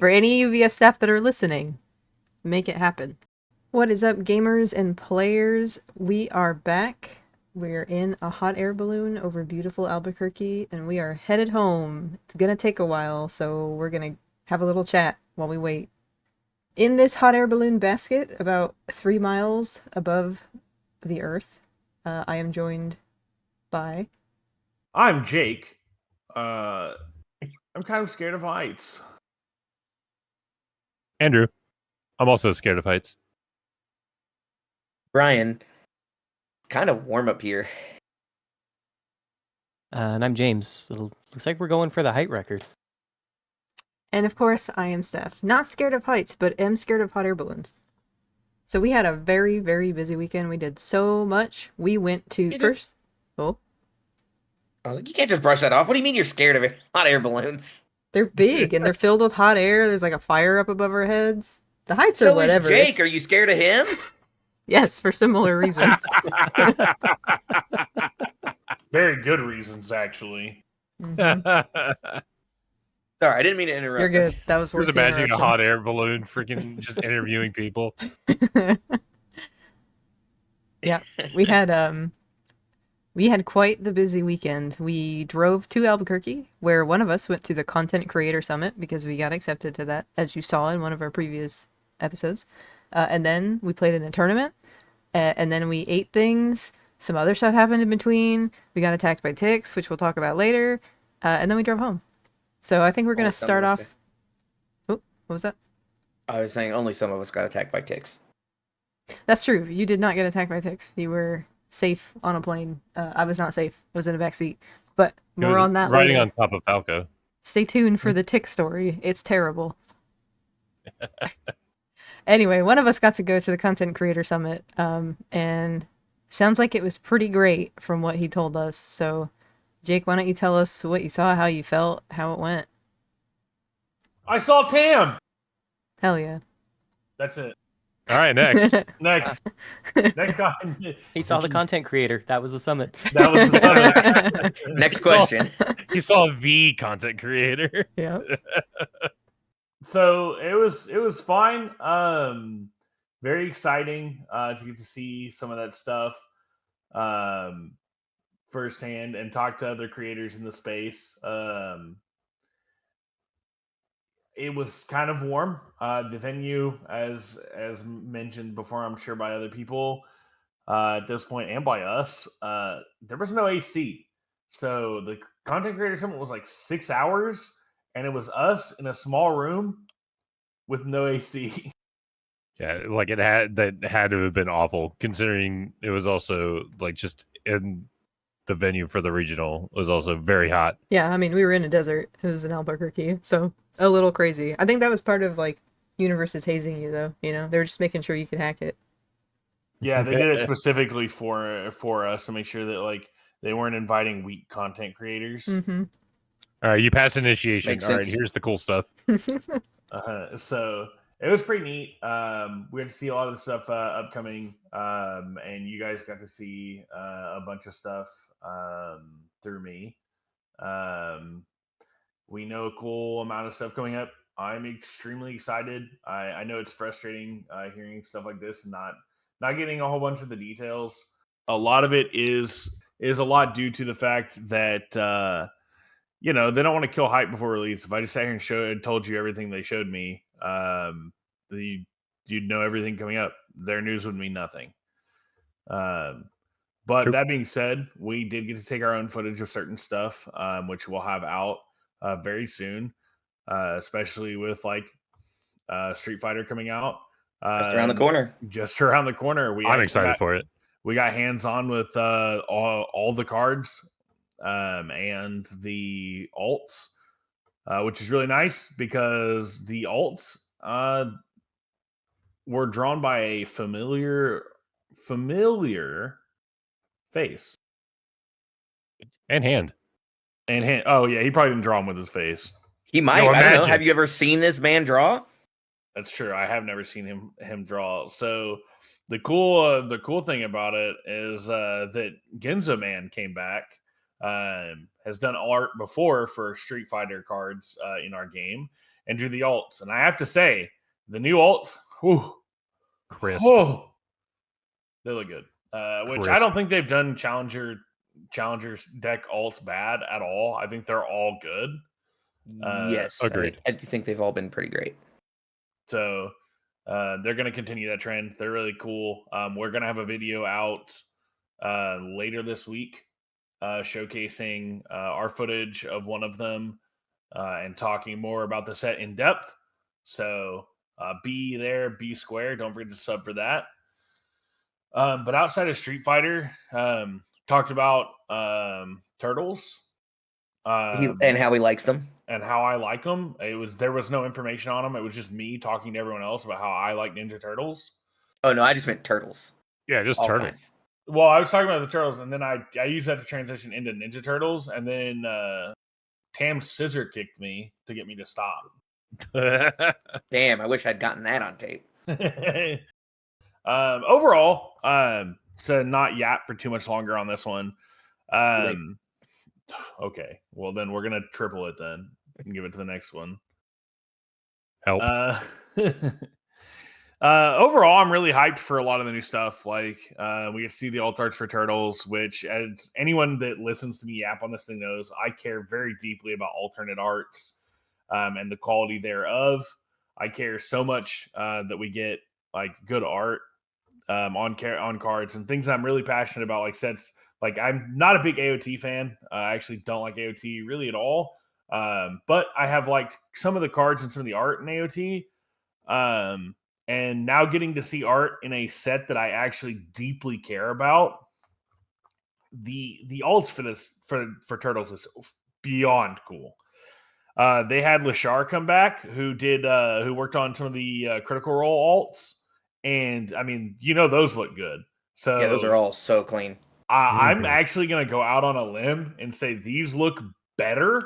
For any UVS staff that are listening, make it happen. What is up, gamers and players? We are back. We're in a hot air balloon over beautiful Albuquerque, and we are headed home. It's gonna take a while, so we're gonna have a little chat while we wait. In this hot air balloon basket, about 3 miles above the Earth, I am joined by... I'm Jake. I'm kind of scared of heights. Andrew. I'm also scared of heights. Brian. Kind of warm up here. And I'm James. Looks like we're going for the height record. And of course, I am Steph. Not scared of heights, but am scared of hot air balloons. So we had a very, very busy weekend. We did so much. We went to first... Oh. I was like, you can't just brush that off. What do you mean you're scared of hot air balloons? They're big, and they're filled with hot air. There's like a fire up above our heads. The heights are whatever. So is Jake. Are you scared of him? Yes, for similar reasons. Very good reasons, actually. Mm-hmm. Sorry, I didn't mean to interrupt. You're good. That was worth Just imagining a hot air balloon freaking just interviewing people. Yeah, we had quite the busy weekend. We drove to Albuquerque, where one of us went to the Content Creator Summit because we got accepted to that, as you saw in one of our previous episodes. And then we played in a tournament, and then we ate things. Some other stuff happened in between. We got attacked by ticks, which we'll talk about later. And then we drove home. So I think we're going to start off... Oh, what was that? I was saying only some of us got attacked by ticks. That's true. You did not get attacked by ticks. You were safe on a plane. I was not safe. I was in a backseat. But more on that riding later. On top of Falco. Stay tuned for the tick story. It's terrible. Anyway, one of us got to go to the Content Creator Summit, and sounds like it was pretty great from what he told us. So, Jake, why don't you tell us what you saw, how you felt, how it went? I saw Tam! Hell yeah. That's it. All right, next. Next guy. He saw the content creator. That was the summit. That was the summit. Next question. He saw the content creator. Yeah. So it was fine. Very exciting to get to see some of that stuff firsthand and talk to other creators in the space. It was kind of warm. The venue, as mentioned before, I'm sure by other people at this point and by us, there was no AC. So the Content Creator Summit was like 6 hours, and it was us in a small room with no AC. Yeah, like it had to have been awful, considering it was also like just in the venue for the regional. It was also very hot. Yeah, I mean, we were in a desert. It was in Albuquerque, so a little crazy. I think that was part of like Universus hazing you, though. You know, they were just making sure you could hack it. Yeah, they did it specifically for us to make sure that like they weren't inviting weak content creators. Mm-hmm. All right, you passed initiation. Makes All right, sense. here's the cool stuff. So it was pretty neat. We got to see a lot of the stuff upcoming, and you guys got to see a bunch of stuff through me. We know a cool amount of stuff coming up. I'm extremely excited. I know it's frustrating hearing stuff like this and not getting a whole bunch of the details. A lot of it is a lot due to the fact that they don't want to kill hype before release. If I just sat here and told you everything they showed me, you'd know everything coming up. Their news would mean nothing. But True. That being said, we did get to take our own footage of certain stuff, which we'll have out very soon, especially with like Street Fighter coming out. Just around the corner. Just around the corner. I'm excited for it. We got hands on with all the cards and the alts, which is really nice because the alts were drawn by a familiar face And hand. Oh yeah, he probably didn't draw him with his face. He might. No, I don't know. imagine. Have you ever seen this man draw? That's true. I have never seen him draw. So the cool thing about it is that Genzo Man came back. Has done art before for Street Fighter cards in our game, and do the alts. And I have to say, the new alts, whew, Crisp. whoa, they look good. Which I Crisp. don't think they've done challengers deck alts bad at all. I think they're all good. Yes, agreed. I do think they've all been pretty great. So they're going to continue that trend. They're really cool. We're going to have a video out later this week showcasing our footage of one of them and talking more about the set in depth. So be there, be square. Don't forget to sub for that. But outside of Street Fighter, talked about Turtles. And how he likes them. And how I like them. There was no information on them. It was just me talking to everyone else about how I like Ninja Turtles. Oh no, I just meant turtles. Yeah, just All turtles. kinds. Well, I was talking about the Turtles, and then I used that to transition into Ninja Turtles, and then Tam scissor kicked me to get me to stop. Damn, I wish I'd gotten that on tape. Overall, to not yap for too much longer on this one. Okay, well then we're gonna triple it then and give it to the next one. Help. Overall, I'm really hyped for a lot of the new stuff. Like we see the alt arts for Turtles, which, as anyone that listens to me yap on this thing knows, I care very deeply about alternate arts and the quality thereof. I care so much that we get like good art on cards and things I'm really passionate about, like sets. Like, I'm not a big AOT fan. I actually don't like AOT really at all. But I have liked some of the cards and some of the art in AOT. And now getting to see art in a set that I actually deeply care about. The alts for this for Turtles is beyond cool. They had Lashar come back, who worked on some of the Critical Role alts, and I mean, those look good. So Yeah, those are all so clean. I'm actually going to go out on a limb and say these look better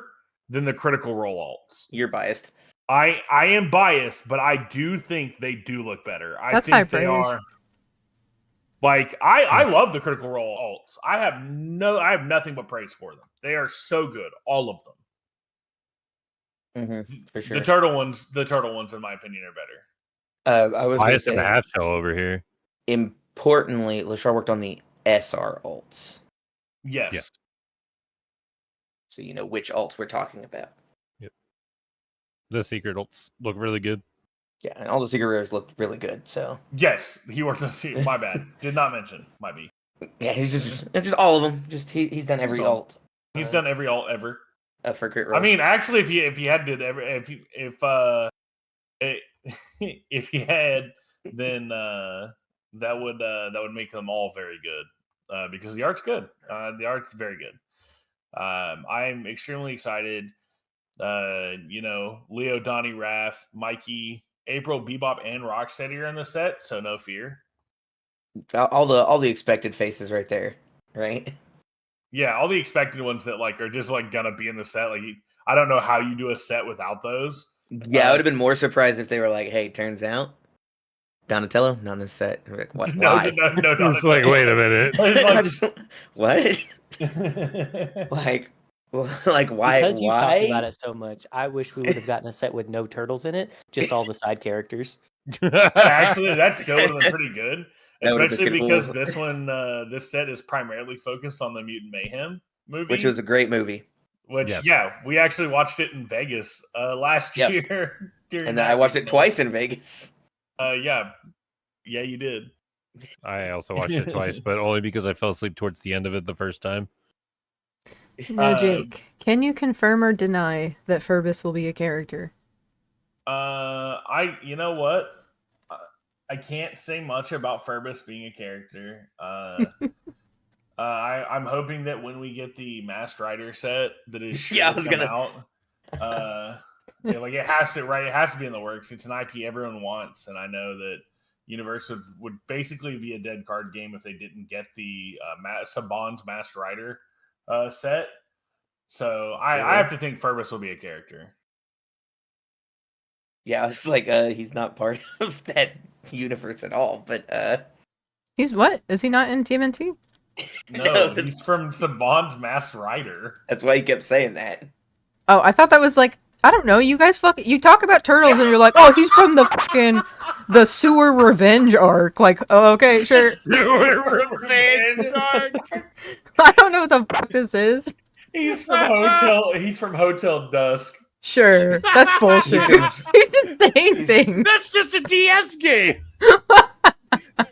than the Critical Role alts. You're biased. I am biased, but I do think they do look better. That's think high they praise. are. Like, I love the Critical Role alts. I have nothing but praise for them. They are so good, all of them. For sure. The turtle ones, in my opinion, are better. I was Bias in going the to half shell over here. importantly, Lashar worked on the SR alts. Yes. Yeah. So you know which alts we're talking about. Yep. The secret ults look really good. Yeah, and all the secret rares looked really good. So Yes, he worked on the My bad. Did not mention. Might be. yeah, he's just all of them. Just he's done every Just all. alt. He's done every alt ever. For crit I roll. mean, actually, if he had did every if he had, then that would make them all very good because the art's good. The art's very good. I'm extremely excited. Leo, Donnie, Raph, Mikey, April, Bebop, and Rocksteady are in the set, so no fear. all the expected faces right there, right? Yeah, all the expected ones that like are just like gonna be in the set. Like, I don't know how you do a set without those. Yeah, I would have been more surprised if they were like, "Hey, turns out Donatello not in this set." I'm like, what? Why? No, It's like, wait a minute. It's like, What? like why? Because you why? talked about it so much, I wish we would have gotten a set with no turtles in it, just all the side characters. actually, that still would have been pretty good. That would've been Especially cool. because this set is primarily focused on the Mutant Mayhem movie, Which was a great movie. Which, Yes. yeah, we actually watched it in Vegas last Yes. year. And I watched it twice in Vegas. Yeah, you did. I also watched it twice, but only because I fell asleep towards the end of it the first time. Now, Jake, can you confirm or deny that Ferbus will be a character? You know what? I can't say much about Ferbus being a character. I'm hoping that when we get the Masked Rider set that is sure Yeah, I to was come gonna- out, it has to be in the works. It's an IP everyone wants, and I know that Universus would basically be a dead card game if they didn't get the Saban's Masked Rider set. So I have to think Ferbus will be a character. Yeah, it's like he's not part of that universe at all. But He's what? Is he not in TMNT? No, that's- he's from Saban's Masked Rider. that's why he kept saying that. Oh, I thought that was like I don't know. You guys you talk about turtles and you're like, oh, he's from the sewer revenge arc. Like, oh, okay, sure. Revenge arc. I don't know what the fuck this is. He's from Hotel. He's from Hotel Dusk. Sure, that's bullshit. He's from- You're just saying things. That's just a DS game.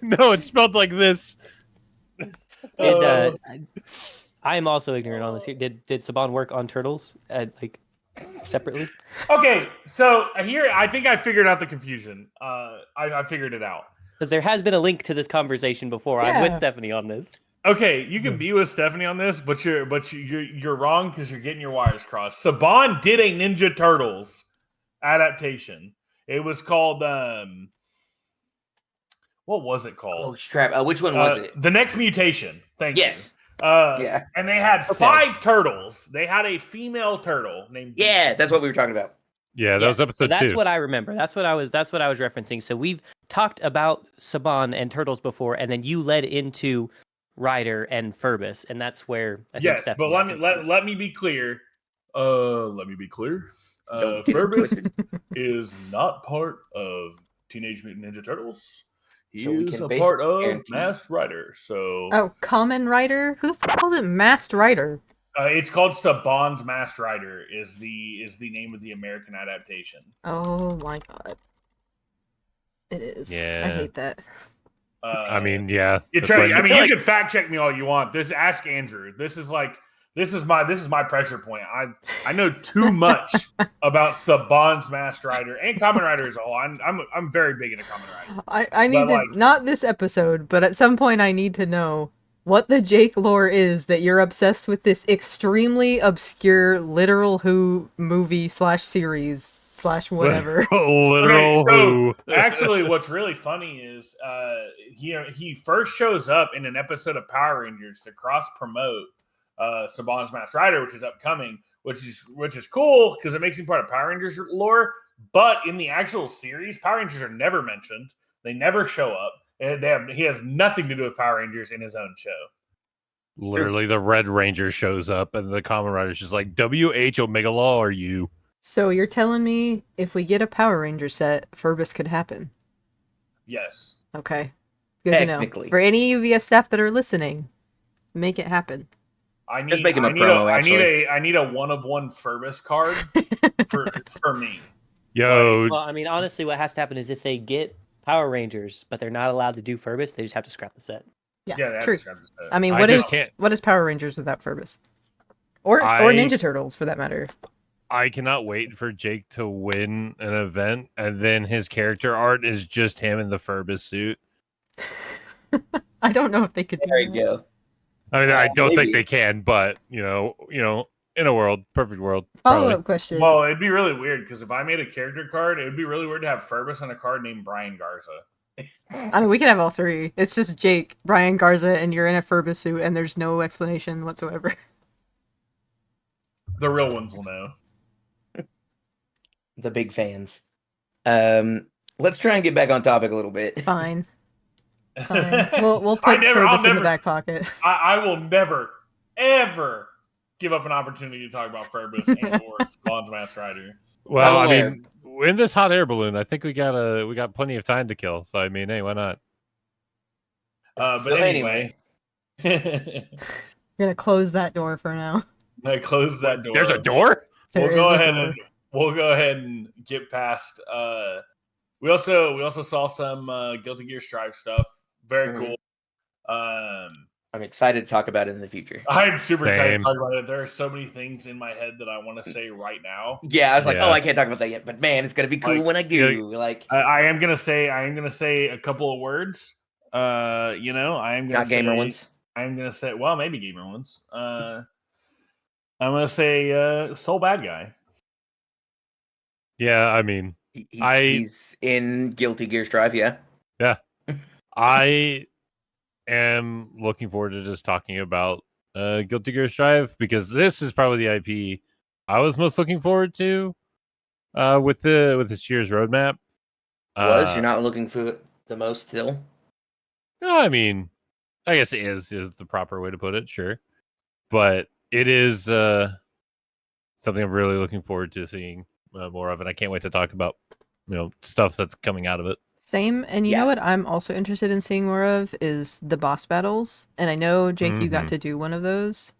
No, it's spelled like this. I am also ignorant on this. Did Saban work on turtles like separately? Okay, so here I think I figured out the confusion. I figured it out. Because there has been a link to this conversation before. I'm Yeah. with Stephanie on this. Okay, you can be with Stephanie on this, but you're wrong because you're getting your wires crossed. Saban did a Ninja Turtles adaptation. It was called what was it Oh called? crap! Which one was it? The Next Mutation. Thank Yes. you. Yeah. And they had Okay. 5 turtles. They had a female turtle named Yeah, that's what we were talking about. Yeah, that Yes, was so episode that's 2. what I remember. That's what I was referencing. So we've talked about Saban and turtles before, and then you led into Ryder and Furbus, and that's where I think Yes, Stephanie but got let confused. me be clear. Let me be clear. Don't get it Furbus twisted. is not part of Teenage Mutant Ninja Turtles. He So we is can a basically part of guarantee- Masked Rider. So Oh, Common Rider? Who the fuck calls it Masked Rider? it's called Saban's Masked Rider. Is the name of the American adaptation. Oh my god. It is. I Yeah. hate that. I mean, yeah. you that's why- you can fact check me all you want. Ask Andrew. This is my pressure point. I know too much about Saban's Masked Rider and Kamen Rider as a whole. I'm very big into Kamen Rider. I need to, like- not this episode, but at some point I need to know what the Jake lore is that you're obsessed with this extremely obscure literal Who movie / series / whatever. Literal Okay, so who? actually, what's really funny is he first shows up in an episode of Power Rangers to cross promote Saban's Masked Rider, which is upcoming, which is cool because it makes him part of Power Rangers lore. But in the actual series, Power Rangers are never mentioned. They never show up. And he has nothing to do with Power Rangers in his own show. Literally, the Red Ranger shows up, and the Kamen Rider's just like, WH Omega Law, are you? So you're telling me if we get a Power Ranger set, Furbus could happen? Yes. Okay. Good to know. Technically. For any UVS staff that are listening, make it happen. I need, Just make him a I need promo, I need a 1-of-1 Furbus card for me. Yo, Well, I mean, honestly, what has to happen is if they get Power Rangers, but they're not allowed to do Furbus, they just have to scrap the set. Yeah, Yeah, that's true. kind of sad. I mean, I what just is can't- what is Power Rangers without Furbus? Or Ninja Turtles, for that matter. I cannot wait for Jake to win an event, and then his character art is just him in the Furbus suit. I don't know if they could do There you that. go. I mean, I don't think maybe. they can, but you know, in a perfect world, Follow probably. up question. Well, it'd be really weird because if I made a character card, it would be really weird to have Furbus on a card named Brian Garza. I mean, we could have all three. It's just Jake, Brian Garza, and you're in a Furbus suit, and there's no explanation whatsoever. The real ones will know. The big fans. Let's try and get back on topic a little bit. Fine. Fine. We'll put Furbus in the back pocket. I will never, ever give up an opportunity to talk about Furbus and or Spawn's Masked Rider. Well, I'm I aware. mean, in this hot air balloon, I think we got plenty of time to kill. So I mean, hey, why not? But So anyway. We're gonna close that door for now. I close that door. There's a door. There We'll go is a ahead door. and we'll go ahead and get past. We also saw some Guilty Gear Strive stuff. Very Mhm. cool. I'm excited to talk about it in the future. I'm super excited Same. to talk about it. There are so many things in my head that I want to say right now. Yeah, I was like, Yeah. oh, I can't talk about that yet, but man, it's gonna be cool Like, when I do. Like, I am gonna say a couple of words. I am gonna not gamer say, ones. I'm gonna say, well, maybe gamer ones. I'm gonna say Soul Bad Guy. Yeah, I mean, He's in Guilty Gear Strive. Yeah. I am looking forward to just talking about Guilty Gear Strive because this is probably the IP I was most looking forward to with the Shears roadmap. You're not looking for it the most still? No, I mean, I guess it is the proper way to put it, sure. But it is something I'm really looking forward to seeing more of, and I can't wait to talk about stuff that's coming out of it. Same. And you know Yeah. what I'm also interested in seeing more of is the boss battles. And I know, Jake, you got Mhm. to do one of those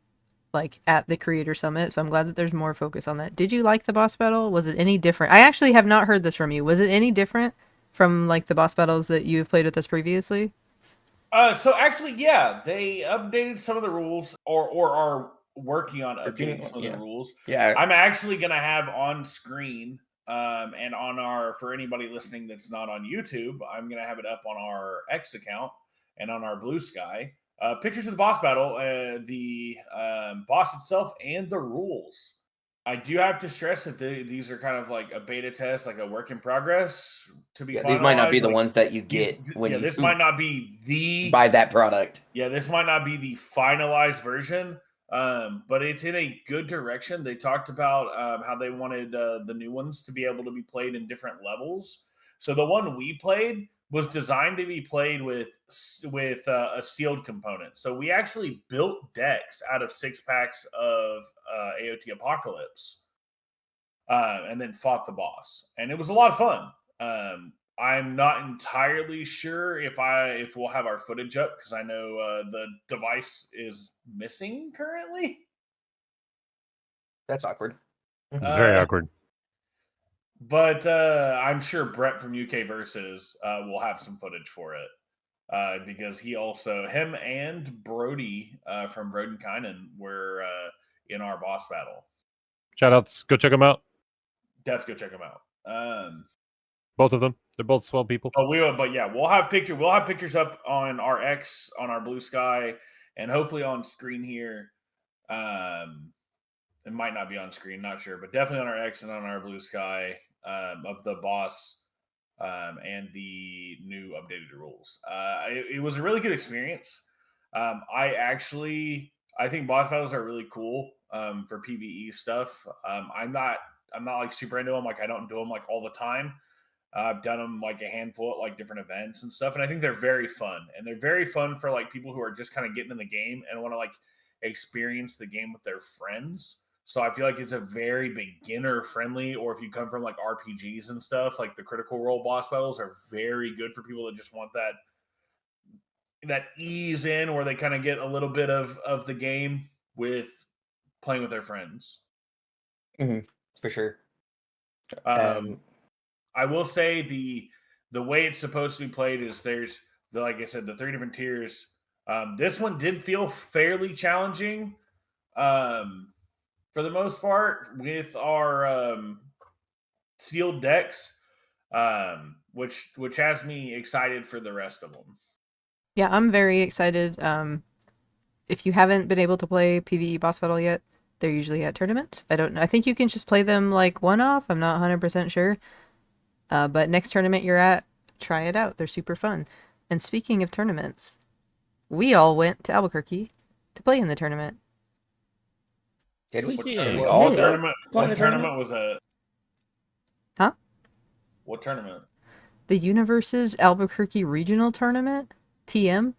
like at the Creator Summit. So I'm glad that there's more focus on that. Did you like the boss battle? Was it any different? I actually have not heard this from you. Was it any different from like the boss battles that you've played with us previously? So actually, yeah, they updated some of the rules, or are working on updating some of the Yeah. rules. Yeah. I'm actually gonna have on screen, and on our for anybody listening that's not on YouTube, I'm gonna have it up on our X account and on our Blue Sky. Pictures of the boss battle, the boss itself, and the rules. I do have to stress that these are kind of like a beta test, like a work in progress to be Yeah, finalized. these might not be the Like, ones that you get when you this might not be the buy that product. yeah, this might not be the finalized version, but it's in a good direction. They talked about how they wanted the new ones to be able to be played in different levels. So the one we played was designed to be played with a sealed component. So we actually built decks out of 6 packs of AOT Apocalypse, and then fought the boss, and it was a lot of fun. I'm not entirely sure if we'll have our footage up because I know the device is missing currently. That's awkward. It's very awkward. But I'm sure Brett from UK Versus will have some footage for it because him and Brody from Brodenkainen were in our boss battle. Shout outs, go check them out. Def, go check them out. Both of them, they're both swell people. But yeah, we'll have pictures up on our X, on our Blue Sky, and hopefully on screen here. It might not be on screen, not sure, but definitely on our X and on our Blue Sky of the boss and the new updated rules. It was a really good experience. I think boss battles are really cool for PvE stuff. I'm not like super into them. Like I don't do them like all the time. I've done them like a handful at like different events and stuff, and I think they're very fun. And they're very fun for like people who are just kind of getting in the game and want to like experience the game with their friends. So I feel like it's a very beginner friendly, or if you come from like RPGs and stuff, like the Critical Role boss battles are very good for people that just want that ease in where they kind of get a little bit of the game with playing with their friends. For sure. I will say the way it's supposed to be played is like I said, the 3 different tiers. This one did feel fairly challenging for the most part with our sealed decks, which has me excited for the rest of them. Yeah, I'm very excited. If you haven't been able to play PvE boss battle yet, they're usually at tournaments. I don't know. I think you can just play them like one-off. I'm not 100% sure. But next tournament you're at, try it out. They're super fun. And speaking of tournaments, we all went to Albuquerque to play in the tournament. Did we? What Yeah, tournament? we all did. go Tournament? play in What the tournament was that? Huh? What tournament? The Universus Albuquerque Regional Tournament? TM?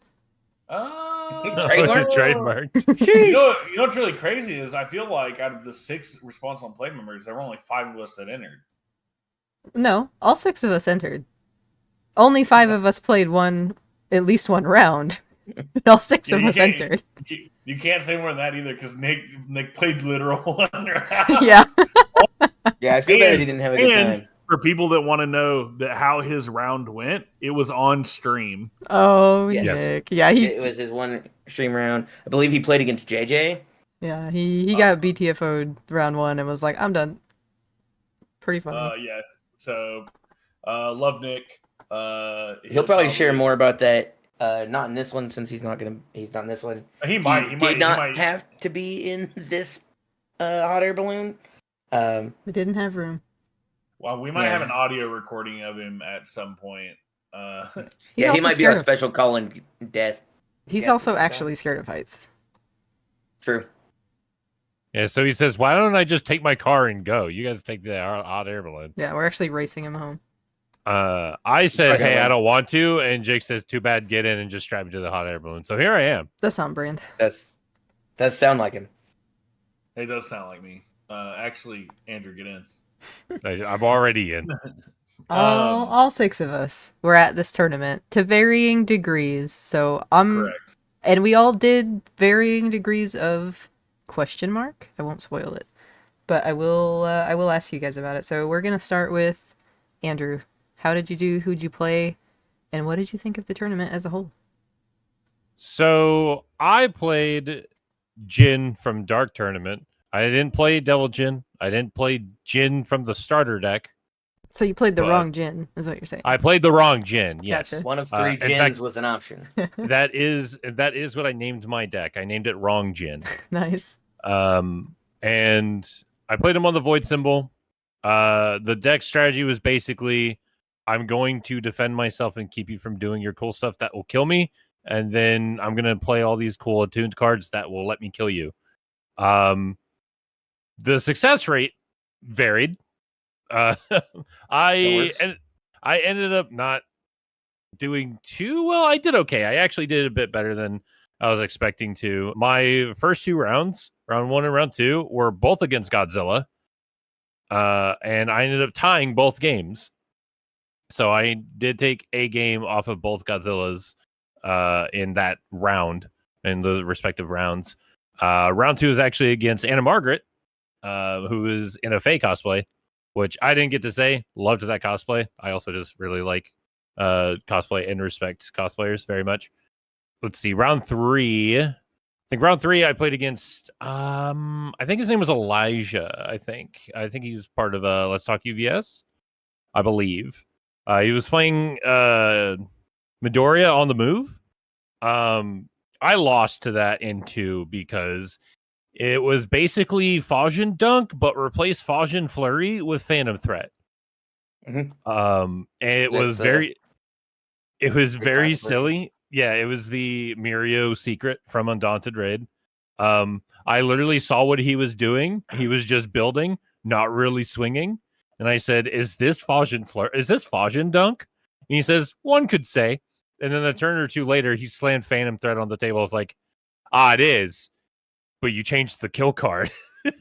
Trademark? Trademark. You know what's really crazy is I feel like out of the 6 Response on Play members, there were only 5 of us that entered. No, all 6 of us entered. Only 5 of us played at least one round. All 6 Yeah, of you us can't- entered. You can't say more than that either because Nick played literal one round. Yeah. Yeah, I feel bad he didn't have a good And time. for people that want to know that how his round went, it was on stream. Oh, Yes. Nick. Yeah, It was his one stream round. I believe he played against JJ. he got BTFO'd round 1 and was like, I'm done. Pretty funny. Yeah. So, love Nick. He'll probably share more about that. Not in this one since he's not in this one. He Did not have to be in this hot air balloon. We didn't have room. Well, we might Yeah. have an audio recording of him at some point. He's he also might be our scared of- special call-in death. He's guess also we should actually scared of heights. True. Yeah, so he says, "Why don't I just take my car and go? You guys take the hot air balloon." Yeah, we're actually racing him home. I said, Okay, "Hey, well- I don't want to," and Jake says, "Too bad, get in and just strap me to the hot air balloon." So here I am. That's on brand. Does sound like him. It does sound like me. Actually, Andrew, get in. I'm already in. All six of us were at this tournament to varying degrees. So Correct. and we all did varying degrees of question mark. I won't spoil it, but I will ask you guys about it. So we're gonna start with Andrew. How did you do? Who'd you play? And what did you think of the tournament as a whole? So I played Jin from Dark Tournament. I didn't play Devil Jin. I didn't play Jin from the starter deck. So you played the But wrong Jin, is what you're saying. I played the wrong Jin. Yes, Gotcha. One of three in Jins fact, was an option. that is what I named my deck. I named it Wrong Jin. Nice. And I played him on the Void symbol. The deck strategy was basically, I'm going to defend myself and keep you from doing your cool stuff that will kill me, and then I'm gonna play all these cool attuned cards that will let me kill you. The success rate varied. I works. ended up not doing too well. I did okay. I actually did a bit better than I was expecting to. My first two rounds, round 1 and round 2, were both against Godzilla. And I ended up tying both games. So I did take a game off of both Godzillas in that round, in the respective rounds. Round 2 is actually against Anna Margaret, who is in a Fae cosplay, which I didn't get to say. Loved that cosplay. I also just really like cosplay and respect cosplayers very much. Let's see, round 3. I think round 3 I played against I think his name was Elijah. I think he was part of Let's Talk UVS, I believe. He was playing Midoriya on the move. I lost to that in 2 because it was basically Fajin Dunk, but replace Fajin Flurry with Phantom Threat. Mhm. And it was very classic silly. Yeah, it was the Mirio secret from Undaunted Raid. I literally saw what he was doing. He was just building, not really swinging. And I said, "Is this Fajin Flurry? Is this Fajin Dunk?" And he says, "One could say." And then a turn or two later, he slammed Phantom Threat on the table. I was like, "Ah, it is." But you changed the kill card.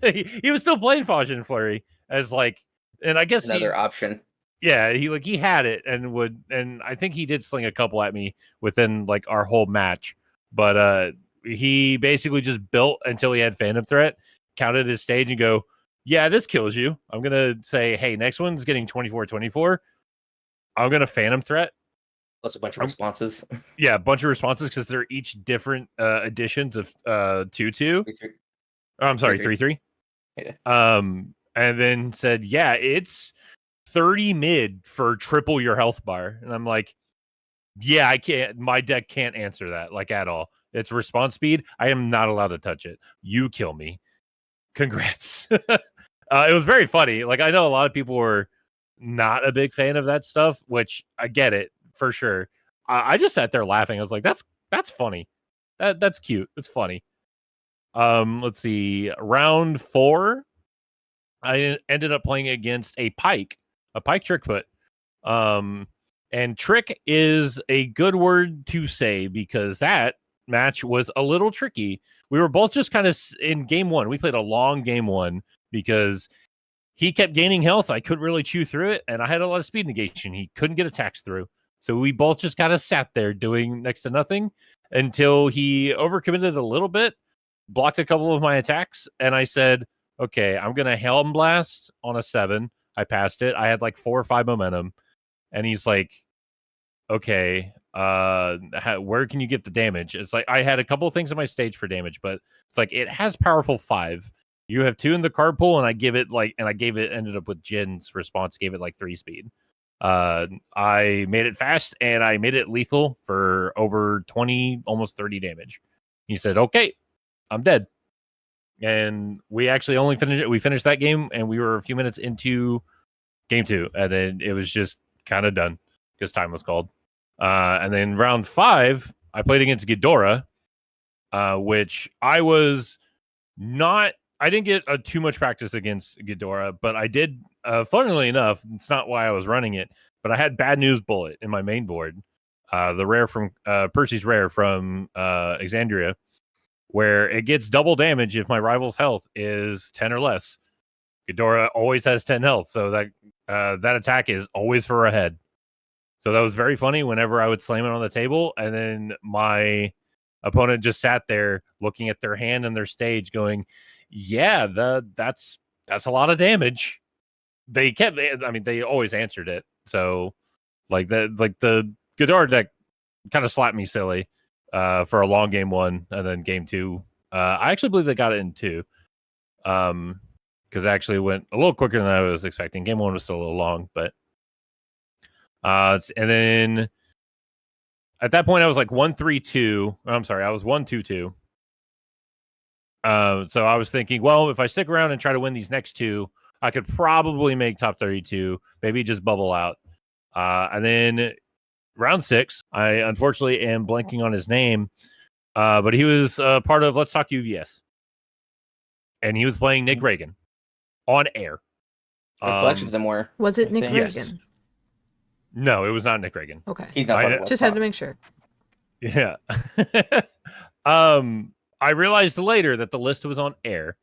He was still playing Fajin Flurry as like, and I guess Another option. yeah, he had it and I think he did sling a couple at me within like our whole match. But he basically just built until he had Phantom Threat, counted his stage and go, "Yeah, this kills you." I'm gonna say, "Hey, next one's getting 24/24. I'm gonna Phantom Threat." Plus a bunch of responses. Yeah, a bunch of responses because they're each different editions of 2/2. Oh, I'm sorry, 3/3. Yeah. And then said, "Yeah, it's 30 mid for triple your health bar." And I'm like, "Yeah, I can't. My deck can't answer that like at all. It's response speed. I am not allowed to touch it. You kill me. Congrats." It was very funny. Like I know a lot of people were not a big fan of that stuff, which I get it for sure. I just sat there laughing. I was like, "That's funny. That's cute. It's funny." Let's see. Round 4, I ended up playing against a Pike Trickfoot. And trick is a good word to say because that match was a little tricky. We were both just kind of in game 1. We played a long game 1 because he kept gaining health. I couldn't really chew through it, and I had a lot of speed negation. He couldn't get attacks through. So we both just kind of sat there doing next to nothing until he overcommitted a little bit, blocked a couple of my attacks, and I said, "Okay, I'm going to Helm Blast on a 7. I passed it. I had like 4 or 5 momentum. And he's like, "Okay, where can you get the damage?" It's like, I had a couple of things on my stage for damage, but it's like, it has powerful 5. You have 2 in the card pool, and I gave it ended up with Jin's response, gave it like 3 speed. I made it fast, and I made it lethal for over 20, almost 30 damage. He said, "Okay, I'm dead." And we actually only finished it. We finished that game, and we were a few minutes into game 2, and then it was just kind of done because time was called. And then round 5, I played against Ghidorah, which I was not. I didn't get too much practice against Ghidorah, but I did. Funnily enough, it's not why I was running it, but I had Bad News Bullet in my main board, the rare from Percy's rare from Exandria, where it gets double damage if my rival's health is 10 or less. Ghidorah always has 10 health, so that attack is always for a head. So that was very funny whenever I would slam it on the table, and then my opponent just sat there looking at their hand and their stage going, yeah, that's a lot of damage. They always answered it. So the Ghidorah deck kind of slapped me silly for a long game 1, and then game 2. I actually believe they got it in 2. Because it actually went a little quicker than I was expecting. Game 1 was still a little long, but and then at that point I was like 1-3-2. I'm sorry, I was 1-2-2. So I was thinking, well, if I stick around and try to win these next 2, I could probably make top 32, maybe just bubble out. And then round 6, I unfortunately am blanking on his name, but he was part of Let's Talk UVS, and he was playing Nick Reagan on air. A bunch of them were. Was it I Nick think. Reagan? Yes. No, it was not Nick Reagan. Okay. He's not part of Just had to make sure. Yeah. I realized later that the list was on air.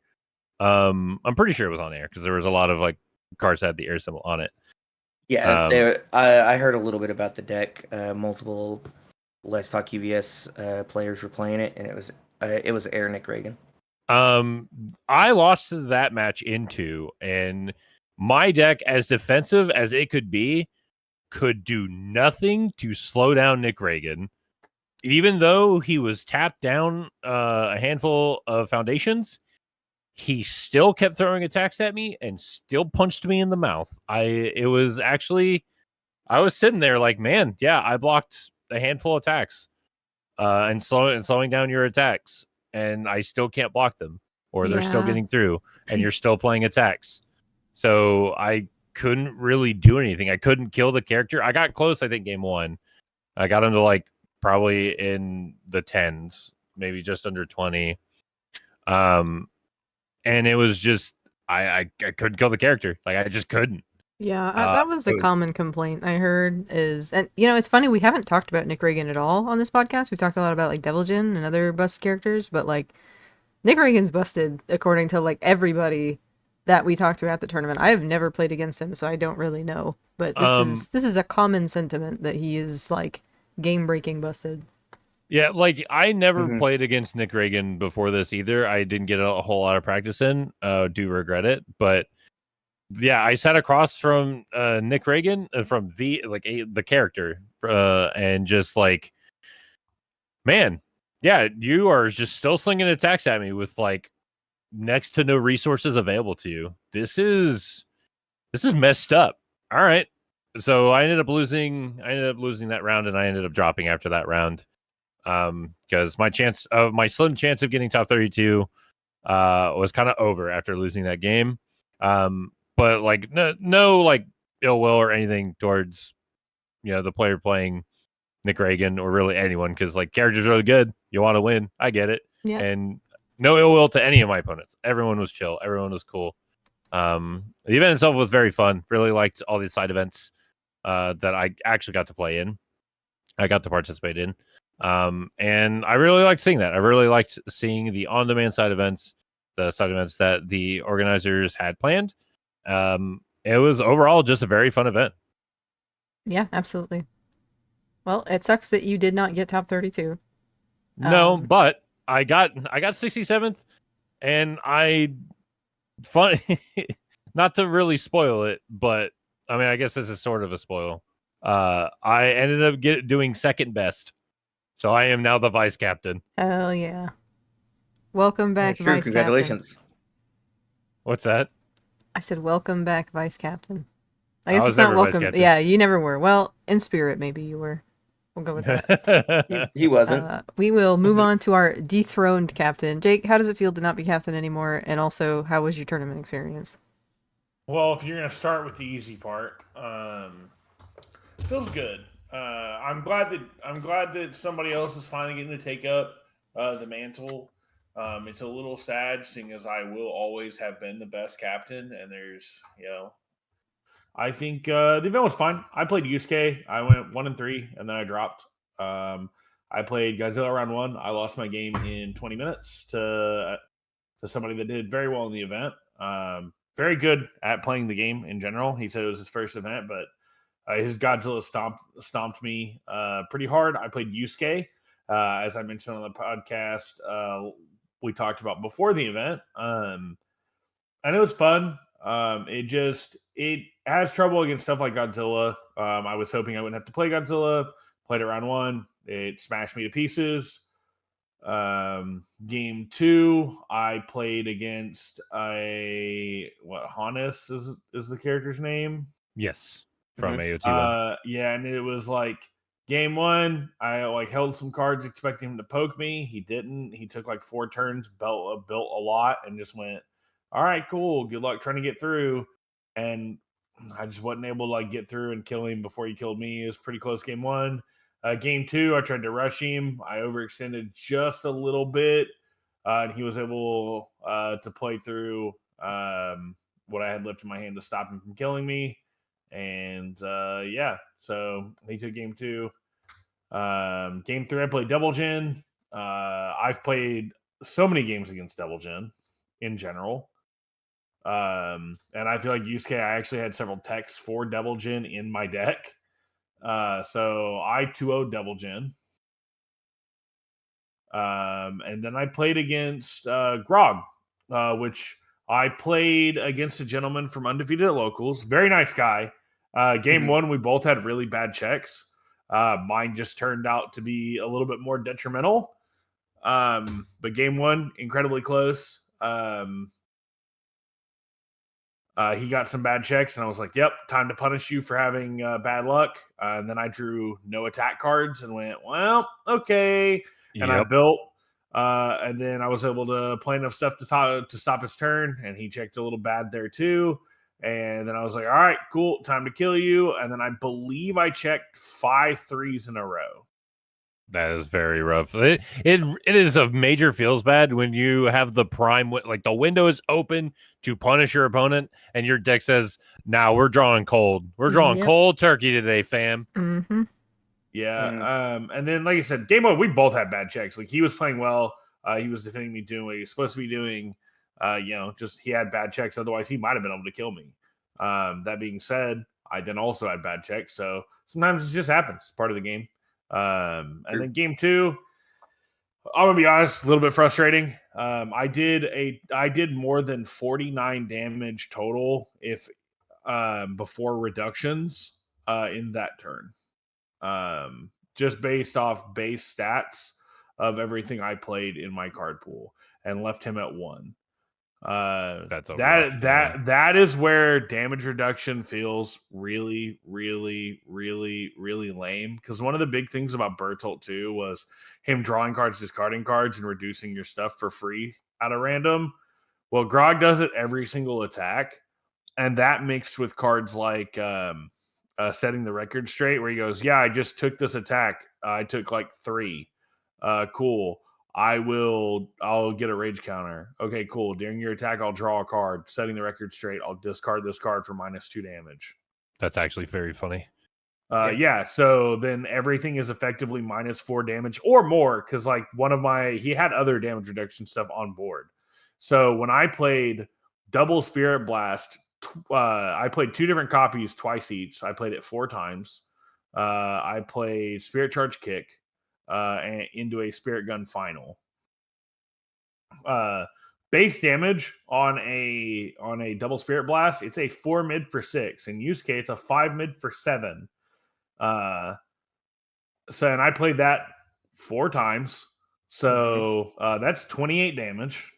I'm pretty sure it was on air because there was a lot of like cards that had the air symbol on it. Yeah, I heard a little bit about the deck. Multiple Let's Talk UVS players were playing it, and it was Air Nick Reagan. I lost that match in 2, and my deck, as defensive as it could be, could do nothing to slow down Nick Reagan. Even though he was tapped down a handful of foundations, he still kept throwing attacks at me and still punched me in the mouth. I was sitting there like, man, yeah, I blocked a handful of attacks and slowing down your attacks, and I still can't block them, or they're still Yeah. getting through, and you're still playing attacks. So I couldn't really do anything. I couldn't kill the character. I got close, I think, game 1. I got him to like probably in the 10s, maybe just under 20. And it was just I couldn't kill the character. Like I just couldn't. Yeah, that was a common complaint I heard and it's funny, we haven't talked about Nick Reagan at all on this podcast. We've talked a lot about like Devil Jin and other bust characters, but like Nick Reagan's busted according to like everybody that we talked to at the tournament. I have never played against him, so I don't really know. But this is a common sentiment that he is like game breaking busted. Yeah, like I never played against Nick Reagan before this either. I didn't get a whole lot of practice in. Do regret it, but yeah, I sat across from Nick Reagan from the character, and just like, man, yeah, you are just still slinging attacks at me with like next to no resources available to you. This is messed up. All right, so I ended up losing that round, and I ended up dropping after that round. Because my slim chance of getting top 32 was kind of over after losing that game. But like no like ill will or anything towards the player playing Nick Reagan or really anyone, because like character's really good. You want to win. I get it. Yeah. And no ill will to any of my opponents. Everyone was chill. Everyone was cool. The event itself was very fun. Really liked all these side events that I actually got to play in. I got to participate in. And I really liked seeing that. I really liked seeing the on-demand side events, the side events that the organizers had planned. It was overall just a very fun event. Yeah, absolutely. Well, it sucks that you did not get top 32. No, but I got 67th, and not to really spoil it, but I mean, I guess this is sort of a spoil. I ended up doing second best. So I am now the vice captain. Oh yeah. Welcome back, True, vice congratulations. captain. What's that? I said welcome back, vice captain. I I guess was it's not never vice welcome. captain. Yeah, you never were. Well, in spirit, maybe you were. We'll go with that. He wasn't. We will move on to our dethroned captain. Jake, how does it feel to not be captain anymore? And also, how was your tournament experience? Well, if you're gonna start with the easy part, feels good. I'm glad that somebody else is finally getting to take up the mantle. It's a little sad, seeing as I will always have been the best captain, and there's I think the event was fine. I played Yusuke. I went 1-3, and then I dropped. I played Godzilla round 1. I lost my game in 20 minutes to somebody that did very well in the event. very good at playing the game in general. He said it was his first event, but his Godzilla stomped me pretty hard. I played Yusuke, as I mentioned on the podcast. We talked about before the event, and it was fun. It has trouble against stuff like Godzilla. I was hoping I wouldn't have to play Godzilla. Played it round 1. It smashed me to pieces. Game 2, I played against Hannes is the character's name. Yes, from Mhm. AOT. Yeah, and it was like game 1, I like held some cards expecting him to poke me. He didn't. He took like 4 turns, built a lot, and just went, all right, cool. Good luck trying to get through. And I just wasn't able to like get through and kill him before he killed me. It was pretty close game 1. Game 2, I tried to rush him. I overextended just a little bit, and he was able to play through what I had left in my hand to stop him from killing me. And yeah, so he took game 2. Game 3, I played Devil Jin. I've played so many games against Devil Jin in general. And I feel like Yusuke, I actually had several texts for Devil Jin in my deck. So I 2-0'd Devil Jin. And then I played against Grog, which I played against a gentleman from Undefeated at Locals. Very nice guy. Game 1, we both had really bad checks. Mine just turned out to be a little bit more detrimental. But game 1, incredibly close. He got some bad checks, and I was like, yep, time to punish you for having bad luck. And then I drew no attack cards and went, well, okay. And I built, and then I was able to play enough stuff to stop his turn, and he checked a little bad there too. And then I was like, all right, cool, time to kill you. And then I believe I checked 5 3s in a row. That is very rough. It is a major feels bad when you have the prime, like the window is open to punish your opponent, and your deck says, "Now we're drawing cold. We're drawing Yep. cold turkey today, fam." Mm-hmm. Yeah. And then, like I said, game 1, we both had bad checks. Like he was playing well. He was defending me, doing what he was supposed to be doing. Just he had bad checks. Otherwise, he might have been able to kill me. That being said, I then also had bad checks. So sometimes it just happens. It's part of the game. And then game 2, I'm gonna be honest, a little bit frustrating. I did more than 49 damage total if before reductions in that turn. Just based off base stats of everything I played in my card pool, and left him at 1. That is where damage reduction feels really, really, really, really lame. Because one of the big things about Bertolt too was him drawing cards, discarding cards, and reducing your stuff for free out of random. Well, Grog does it every single attack, and that mixed with cards like setting the record straight, where he goes, "Yeah, I just took this attack. I took like 3. Cool. I'll get a rage counter. Okay, cool. During your attack, I'll draw a card. Setting the record straight, I'll discard this card for -2 damage." That's actually very funny. Yeah, so then everything is effectively -4 damage or more, because like he had other damage reduction stuff on board. So when I played double Spirit Blast, I played 2 different copies twice each. I played it 4 times. I played Spirit Charge Kick and into a Spirit Gun final. Base damage on a double Spirit Blast, it's a 4 mid for 6. In Yusuke, it's a 5 mid for 7. And I played that 4 times. So that's 28 damage.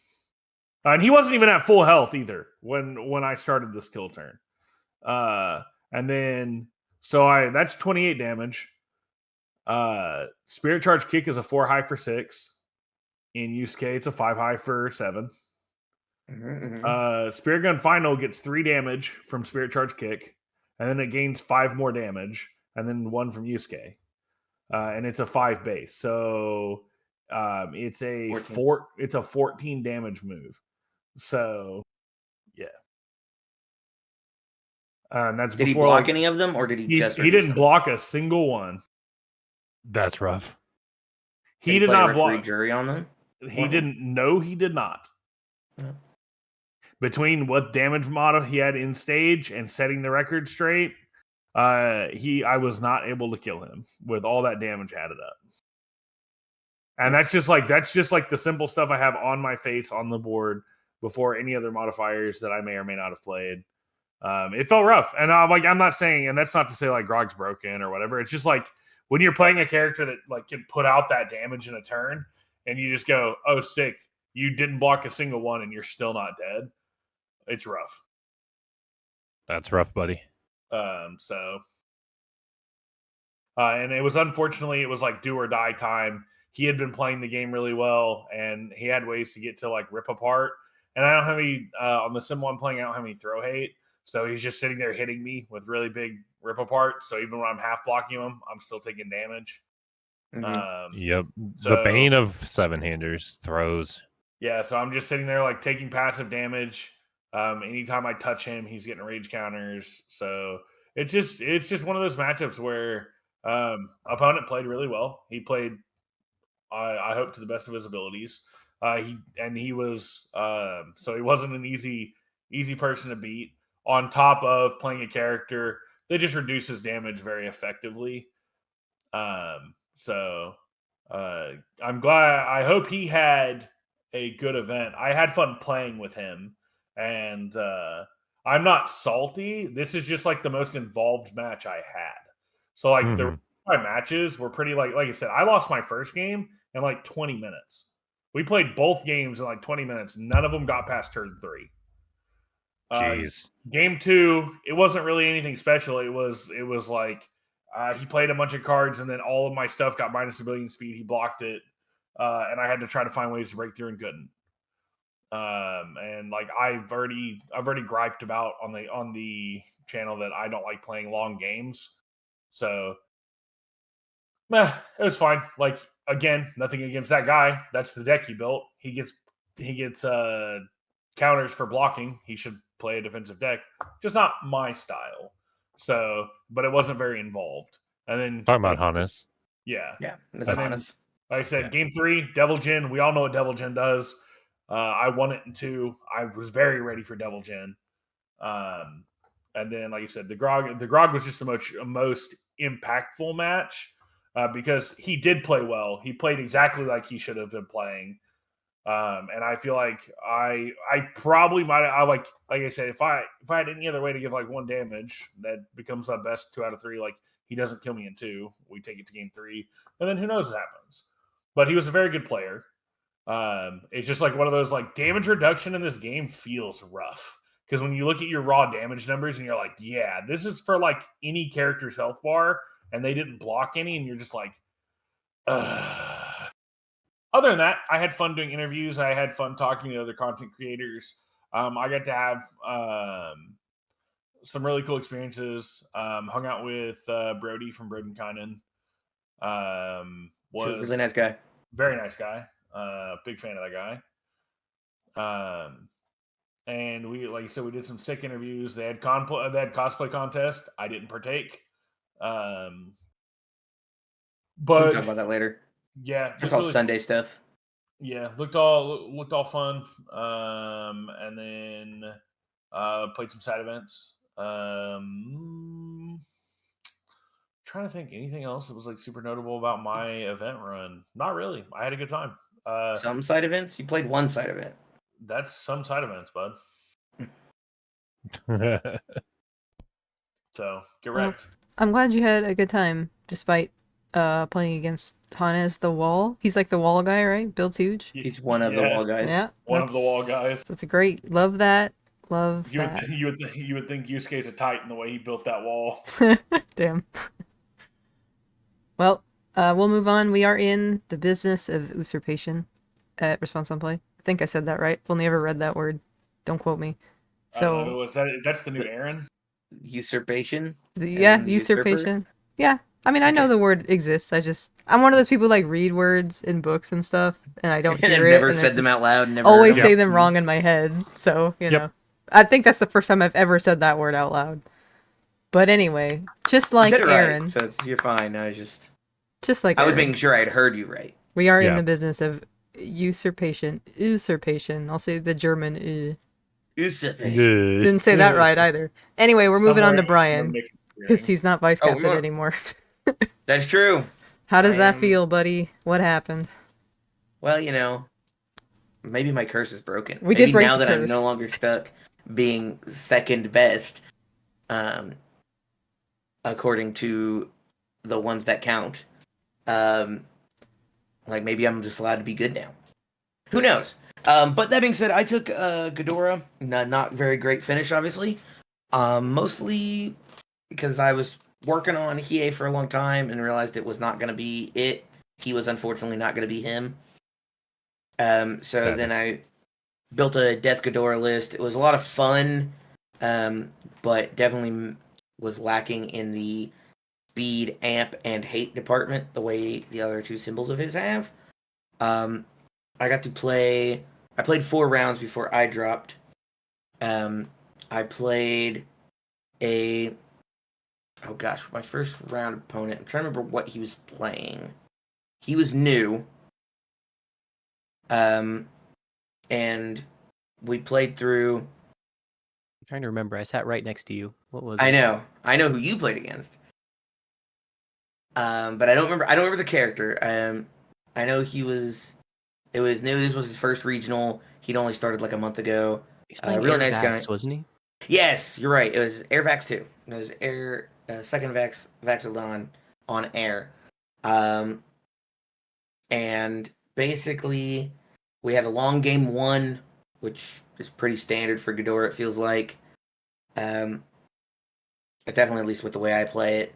And he wasn't even at full health either when I started this kill turn. And then that's 28 damage. Spirit Charge Kick is a 4 high for 6. In Yusuke, it's a 5 high for 7. Spirit Gun Final gets 3 damage from Spirit Charge Kick, and then it gains 5 more damage, and then 1 from Yusuke. And it's a 5 base. So it's a 14 damage move. So yeah. And that's Did he before, block any of them, or did he just he didn't block a single one. That's rough. He did not referee block jury on them? He didn't. No, he did not. Yeah. between what damage model he had in stage and setting the record straight, I was not able to kill him with all that damage added up. And that's just like the simple stuff I have on my face on the board before any other modifiers that I may or may not have played. It felt rough, and I'm not saying, and that's not to say like Grog's broken or whatever. It's just like when you're playing a character that like can put out that damage in a turn, and you just go, "Oh, sick! You didn't block a single one, and you're still not dead." It's rough. That's rough, buddy. And it was unfortunately it was like do or die time. He had been playing the game really well, and he had ways to get to like rip apart. And I don't have any on the symbol I'm playing. I don't have any throw hate. So he's just sitting there hitting me with really big rip apart. So even when I'm half blocking him, I'm still taking damage. Yep. The bane of 7-handers throws. Yeah, so I'm just sitting there like taking passive damage. Anytime I touch him, he's getting rage counters. So it's just one of those matchups where opponent played really well. He played, I hope, to the best of his abilities. He was so he wasn't an easy person to beat. On top of playing a character that just reduces damage very effectively. I'm glad. I hope he had a good event. I had fun playing with him, and I'm not salty. This is just like the most involved match I had. So like my matches were pretty like I said, I lost my first game in like 20 minutes. We played both games in like 20 minutes. None of them got past turn 3. Jeez. Game 2, it wasn't really anything special. It was like he played a bunch of cards, and then all of my stuff got minus a billion speed. He blocked it, and I had to try to find ways to break through and couldn't. And like I've already griped about on the channel that I don't like playing long games. So, it was fine. Like again, nothing against that guy. That's the deck he built. He gets counters for blocking. He should play a defensive deck, just not my style. So, but it wasn't very involved. And then talking about Hannes. Yeah, that's Hannes. Like I said, Game 3, Devil Jin. We all know what Devil Jin does. I won it in 2. I was very ready for Devil Jin. And then, like you said, the Grog was just the most impactful match because he did play well. He played exactly like he should have been playing. And I feel like I probably might like I said, if I had any other way to give like 1 damage, that becomes the best 2 out of 3. Like he doesn't kill me in 2, we take it to game 3, and then who knows what happens. But he was a very good player. It's just like one of those like damage reduction in this game feels rough because when you look at your raw damage numbers and you're like, yeah, this is for like any character's health bar, and they didn't block any, and you're just like, Other than that, I had fun doing interviews. I had fun talking to other content creators. I got to have some really cool experiences. Hung out with Brody from Brodenkainen. Was really nice guy. Very nice guy. Big fan of that guy. And we, like you said, we did some sick interviews. They had cosplay contest. I didn't partake. But we'll talk about that later. Yeah, it's all really Sunday stuff. Yeah, looked all fun. And then played some side events. Trying to think anything else that was like super notable about my event run. Not really. I had a good time. Some side events. You played one side event. That's some side events, bud. So get wrecked. I'm glad you had a good time despite playing against Hannes the Wall. He's like the wall guy, right? Builds huge. He's one of the wall guys. Yeah, one of the wall guys. That's great. Love that. You would think Yusuke's a Titan the way he built that wall. Damn. Well, we'll move on. We are in the business of usurpation at Response on Play. I think I said that right. I've only ever read that word. Don't quote me. So that's the new Aaron? Usurpation? Yeah, usurpation. Yeah. I mean, I know the word exists. I'm one of those people who like read words in books and stuff, and I don't hear it. Never said them out loud. Never always say them wrong in my head. So, you know. I think that's the first time I've ever said that word out loud. But anyway, just like Aaron. Right, so you're fine. I was like I was making sure I'd heard you right. We are in the business of usurpation. I'll say the German Usafish. Didn't say that right either. Anyway, we're moving on to Somewhere Brian making because he's not vice Oh, we captain want- anymore. That's true. How does I that am- feel, buddy? What happened? Well, maybe my curse is broken. We Maybe did break now the that I'm no curse. longer stuck being second best, um, according to the ones that count. Um, like maybe I'm just allowed to be good now. Who knows? But that being said, I took Ghidorah. Not very great finish, obviously. Mostly because I was working on Hiei for a long time and realized it was not going to be it. He was unfortunately not going to be him. So then I built a Death Ghidorah list. It was a lot of fun, but definitely was lacking in the speed, amp, and hate department the way the other two symbols of his have. I got to play. I played 4 rounds before I dropped. I played a. Oh gosh, my first round opponent. I'm trying to remember what he was playing. He was new. And we played through. I'm trying to remember. I sat right next to you. What was it? I know who you played against. But I don't remember. I don't remember the character. I know he was. It was new. This was his first regional. He'd only started like a month ago. He's playing Really Air nice guy. Vax, wasn't he? Yes, you're right. It was Air Vax 2. It was Air second Vaxilon on Air. And basically we had a long game 1, which is pretty standard for Ghidorah, it feels like. Definitely at least with the way I play it.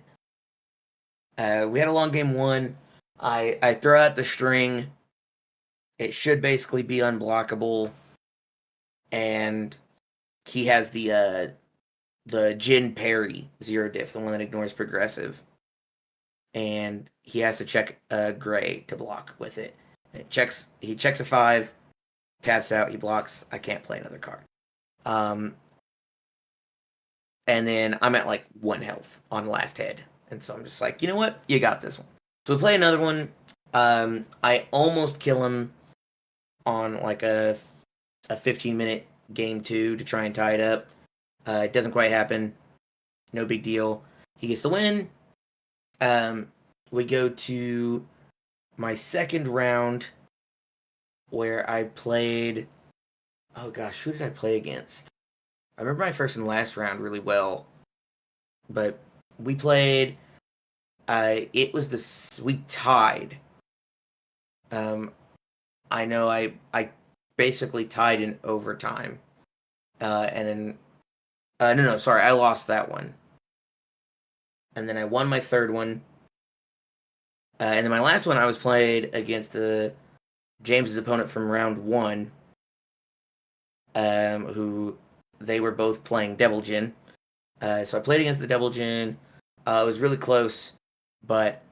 We had a long game 1. I throw out the string. It should basically be unblockable. And he has the Jin parry 0 diff, the one that ignores progressive. And he has to check gray to block with it. He checks a 5, taps out, he blocks, I can't play another card. And then I'm at like 1 health on last head. And so I'm just like, you know what? You got this one. So we play another one. I almost kill him on like a 15-minute game 2 to try and tie it up. It doesn't quite happen. No big deal. He gets the win. We go to my second round where I played. Oh gosh, who did I play against? I remember my first and last round really well, but we played. It was we tied. I know I basically tied in overtime, and then no, sorry, I lost that one, and then I won my third one, and then my last one I was played against James's opponent from round 1, who they were both playing Devil Jin. So I played against the Devil Jin. It was really close, but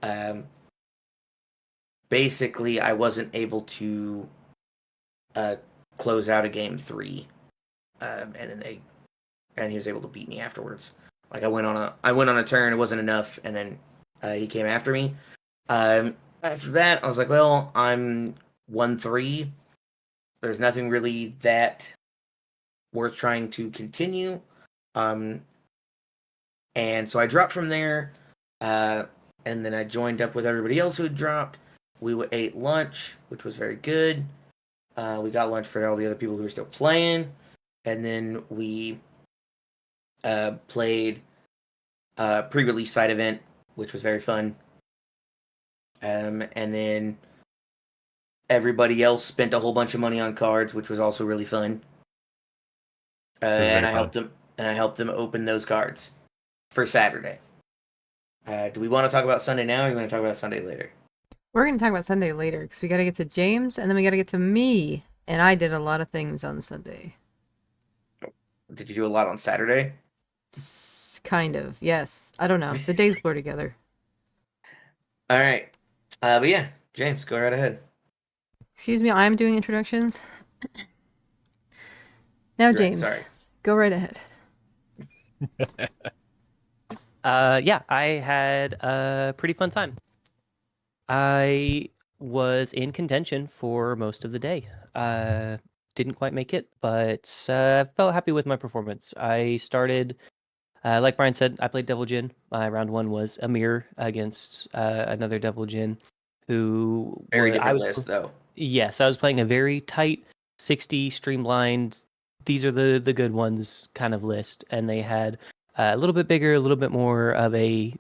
basically I wasn't able to close out a game 3, and he was able to beat me afterwards. Like I went on a turn, it wasn't enough, and then he came after me. After that, I was like, well, I'm 1-3. There's nothing really that worth trying to continue. And so I dropped from there, and then I joined up with everybody else who had dropped. We ate lunch, which was very good. We got lunch for all the other people who were still playing, and then we played a pre-release side event, which was very fun. And then everybody else spent a whole bunch of money on cards, which was also really fun. And I helped them open those cards for Saturday. Do we want to talk about Sunday now, or do you want to talk about Sunday later? We're going to talk about Sunday later because we got to get to James and then we got to get to me. And I did a lot of things on Sunday. Did you do a lot on Saturday? Kind of, yes. I don't know. The days blur together. All right. But yeah, James, go right ahead. Excuse me, I'm doing introductions. Now, You're right, James, sorry. go right ahead. Yeah, I had a pretty fun time. I was in contention for most of the day. didn't quite make it, but felt happy with my performance. I started, like Brian said, I played Devil Jin. Round 1 was a mirror against another Devil Jin who Very I different was list, though. yes, I was playing a very tight 60 streamlined. These are the good ones kind of list, and they had a little bit bigger, a little bit more of a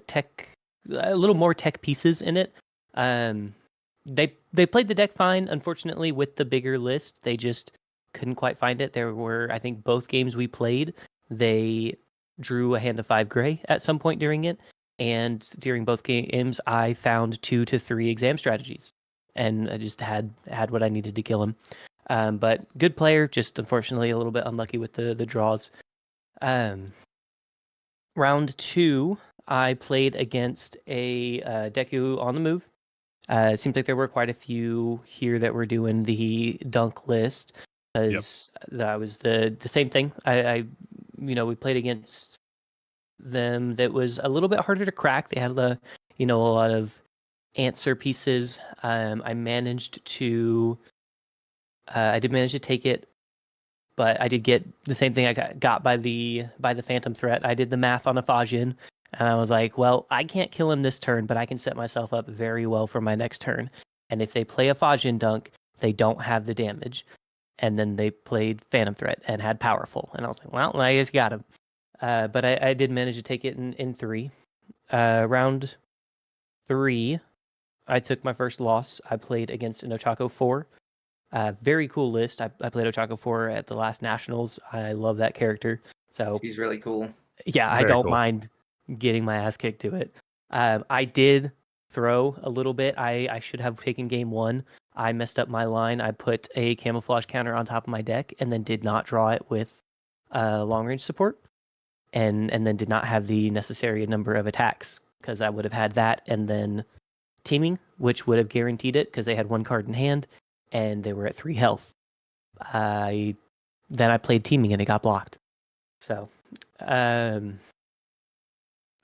tech, a little more tech pieces in it. Um, they played the deck fine. Unfortunately, with the bigger list, they just couldn't quite find it. There were, I think, both games we played, they drew a hand of 5 gray at some point during it, and during both games, I found 2 to 3 exam strategies, and I just had what I needed to kill him. But good player, just unfortunately a little bit unlucky with the draws. Round 2, I played against a Deku on the move. It seems like there were quite a few here that were doing the dunk list, because that was the same thing. I we played against them that was a little bit harder to crack. They had a lot of answer pieces. I did manage to take it, but I did get the same thing I got by the Phantom Threat. I did the math on a Fajin, and I was like, well, I can't kill him this turn, but I can set myself up very well for my next turn. And if they play a Fajin dunk, they don't have the damage. And then they played Phantom Threat and had Powerful, and I was like, well, I just got him. But I did manage to take it in 3. Round 3, I took my first loss. I played against an Ochako 4. Very cool list. I played Ochako 4 at the last Nationals. I love that character. So She's really cool. yeah, I Very don't cool. mind getting my ass kicked to it. I did throw a little bit. I should have taken game 1. I messed up my line. I put a camouflage counter on top of my deck and then did not draw it with long range support, and then did not have the necessary number of attacks, because I would have had that and then teaming, which would have guaranteed it because they had 1 card in hand and they were at 3 health. Then I played teaming and it got blocked. So,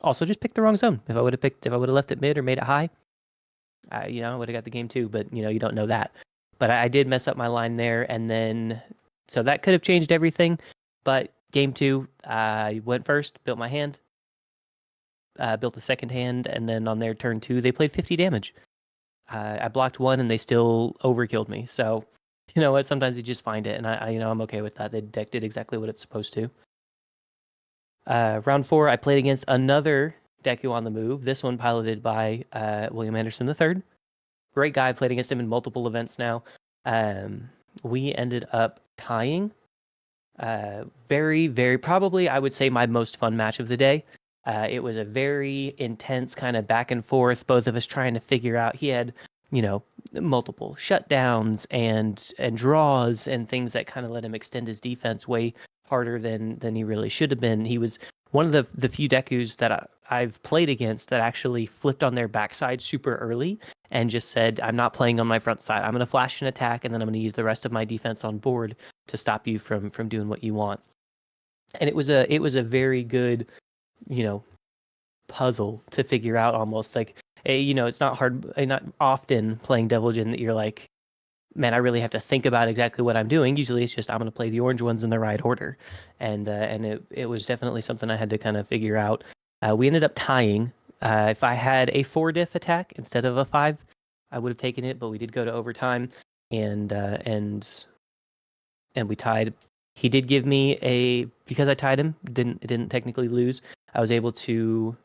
also just picked the wrong zone. If I would have left it mid or made it high, I would have got the game too. But you don't know that. But I did mess up my line there, and then so that could have changed everything. But game 2, I went first, built my hand, built a second hand, and then on their turn 2, they played 50 damage. I blocked 1, and they still overkilled me. So, you know what? Sometimes you just find it, and I'm okay with that. The deck did exactly what it's supposed to. Round 4, I played against another Deku on the move. This one piloted by William Anderson III. Great guy. Played against him in multiple events now. We ended up tying. Very, very probably, I would say, my most fun match of the day. It was a very intense kind of back and forth, both of us trying to figure out. He had, multiple shutdowns and draws and things that kind of let him extend his defense way harder than he really should have been. He was one of the few Dekus that I've played against that actually flipped on their backside super early and just said, I'm not playing on my front side. I'm going to flash an attack, and then I'm going to use the rest of my defense on board to stop you from doing what you want. And it was a very good, puzzle to figure out, almost like, it's not hard, not often playing Devil Jin that you're like, man, I really have to think about exactly what I'm doing. Usually it's just, I'm going to play the orange ones in the right order. And it was definitely something I had to kind of figure out. We ended up tying. If I had a 4 diff attack instead of a 5, I would have taken it, but we did go to overtime, and we tied. He did give me because I tied him, didn't technically lose. I was able to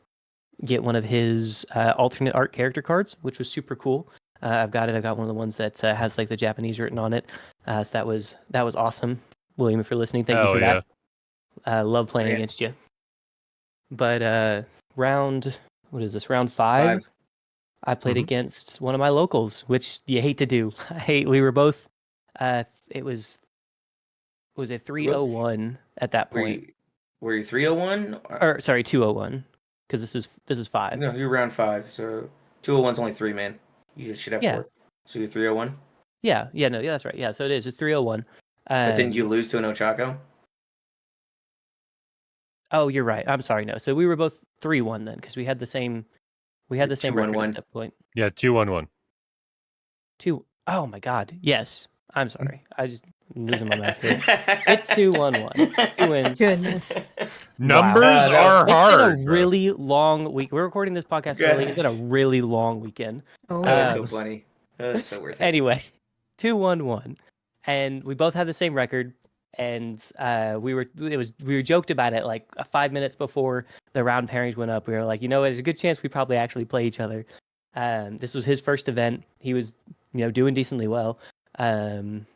get one of his alternate art character cards, which was super cool. I've got it. I got one of the ones that has like the Japanese written on it. So that was awesome. William, if you're listening, thank you for that. Love playing against you. But round 5, I played against one of my locals, which you hate to do. We were both. It was a 301 at that point. Were you 301? Or sorry, 201, because this is 5. No, you're round 5. So 201's only 3, man. You should have 4. So you're 301? Yeah, no, yeah, that's right. Yeah, so it is. It's 301. But didn't you lose to an Ochako? Oh, you're right. I'm sorry. No, so we were both 3-1 then, because we had the same. We had the same record at that point. Yeah, 2-1-1. 2. Oh my God. Yes. I'm sorry. I'm losing my math here. It's 2-1-1. 2 wins. Goodness. Numbers Wow. are It's hard. been a bro. really long week. We're recording this podcast early. It's been a really long weekend. Oh, Oh, it's so Um, funny. Oh, it's so worth it. Anyway, 2-1-1, and we both had the same record. And we were joked about it like 5 minutes before the round pairings went up. We were like, there's a good chance we probably actually play each other. This was his first event. He was, doing decently well. And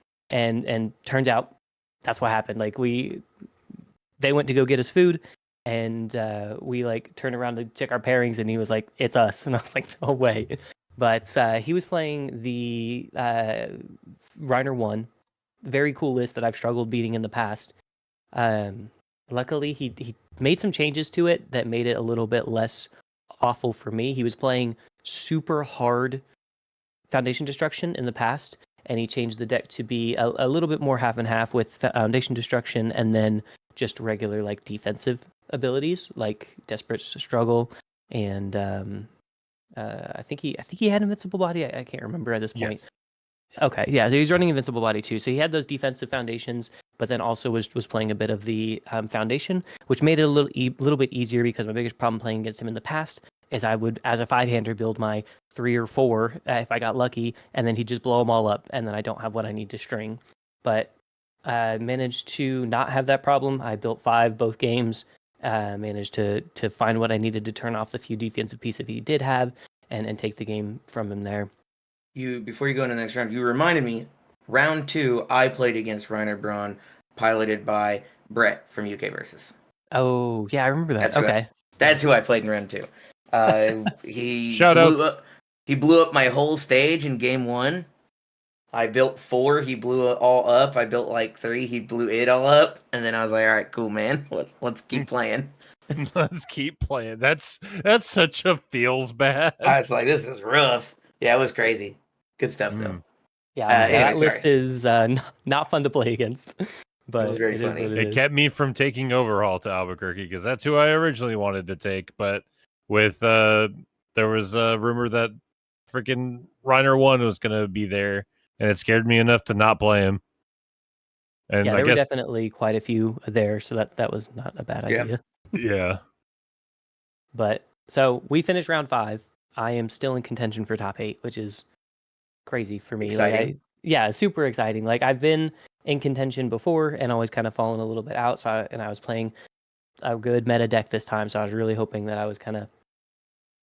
turns out that's what happened. Like they went to go get us food, and we like turned around to check our pairings, and he was like, "It's us," and I was like, "No way." But he was playing the Reiner 1. Very cool list that I've struggled beating in the past. Luckily, he made some changes to it that made it a little bit less awful for me. He was playing super hard Foundation Destruction in the past, and he changed the deck to be a little bit more half and half with Foundation Destruction and then just regular like defensive abilities like Desperate Struggle and I think he had Invincible Body. I can't remember at this point. Yes. Okay, yeah, so he's running Invincible Body too. So he had those defensive foundations, but then also was playing a bit of the foundation, which made it a little bit easier because my biggest problem playing against him in the past is I would, as a 5-hander, build my 3 or 4 if I got lucky, and then he'd just blow them all up, and then I don't have what I need to string. But I managed to not have that problem. I built 5 both games, managed to find what I needed to turn off the few defensive pieces he did have, and take the game from him there. Before you go into the next round, you reminded me. Round 2, I played against Reiner Braun, piloted by Brett from Universus. Oh, yeah, I remember that. Okay. That's who I played in round 2. He Shoutouts. He blew up my whole stage in game 1. I built 4. He blew it all up. I built like 3. He blew it all up, and then I was like, "All right, cool, man. Let's keep playing." Let's keep playing. That's such a feels bad. I was like, "This is rough." Yeah, it was crazy. Good stuff though. Yeah, Anyway, that list is not fun to play against. But It was very funny. It kept me from taking Overhaul to Albuquerque because that's who I originally wanted to take. But with there was a rumor that freaking Reiner 1 was going to be there, and it scared me enough to not play him. And yeah, I there were guess definitely quite a few there, so that was not a bad idea. yeah. But so we finished round 5. I am still in contention for top 8, which is crazy for me. Exciting. Yeah, super exciting. Like I've been in contention before and always kind of fallen a little bit out. So I was playing a good meta deck this time, so I was really hoping that I was kind of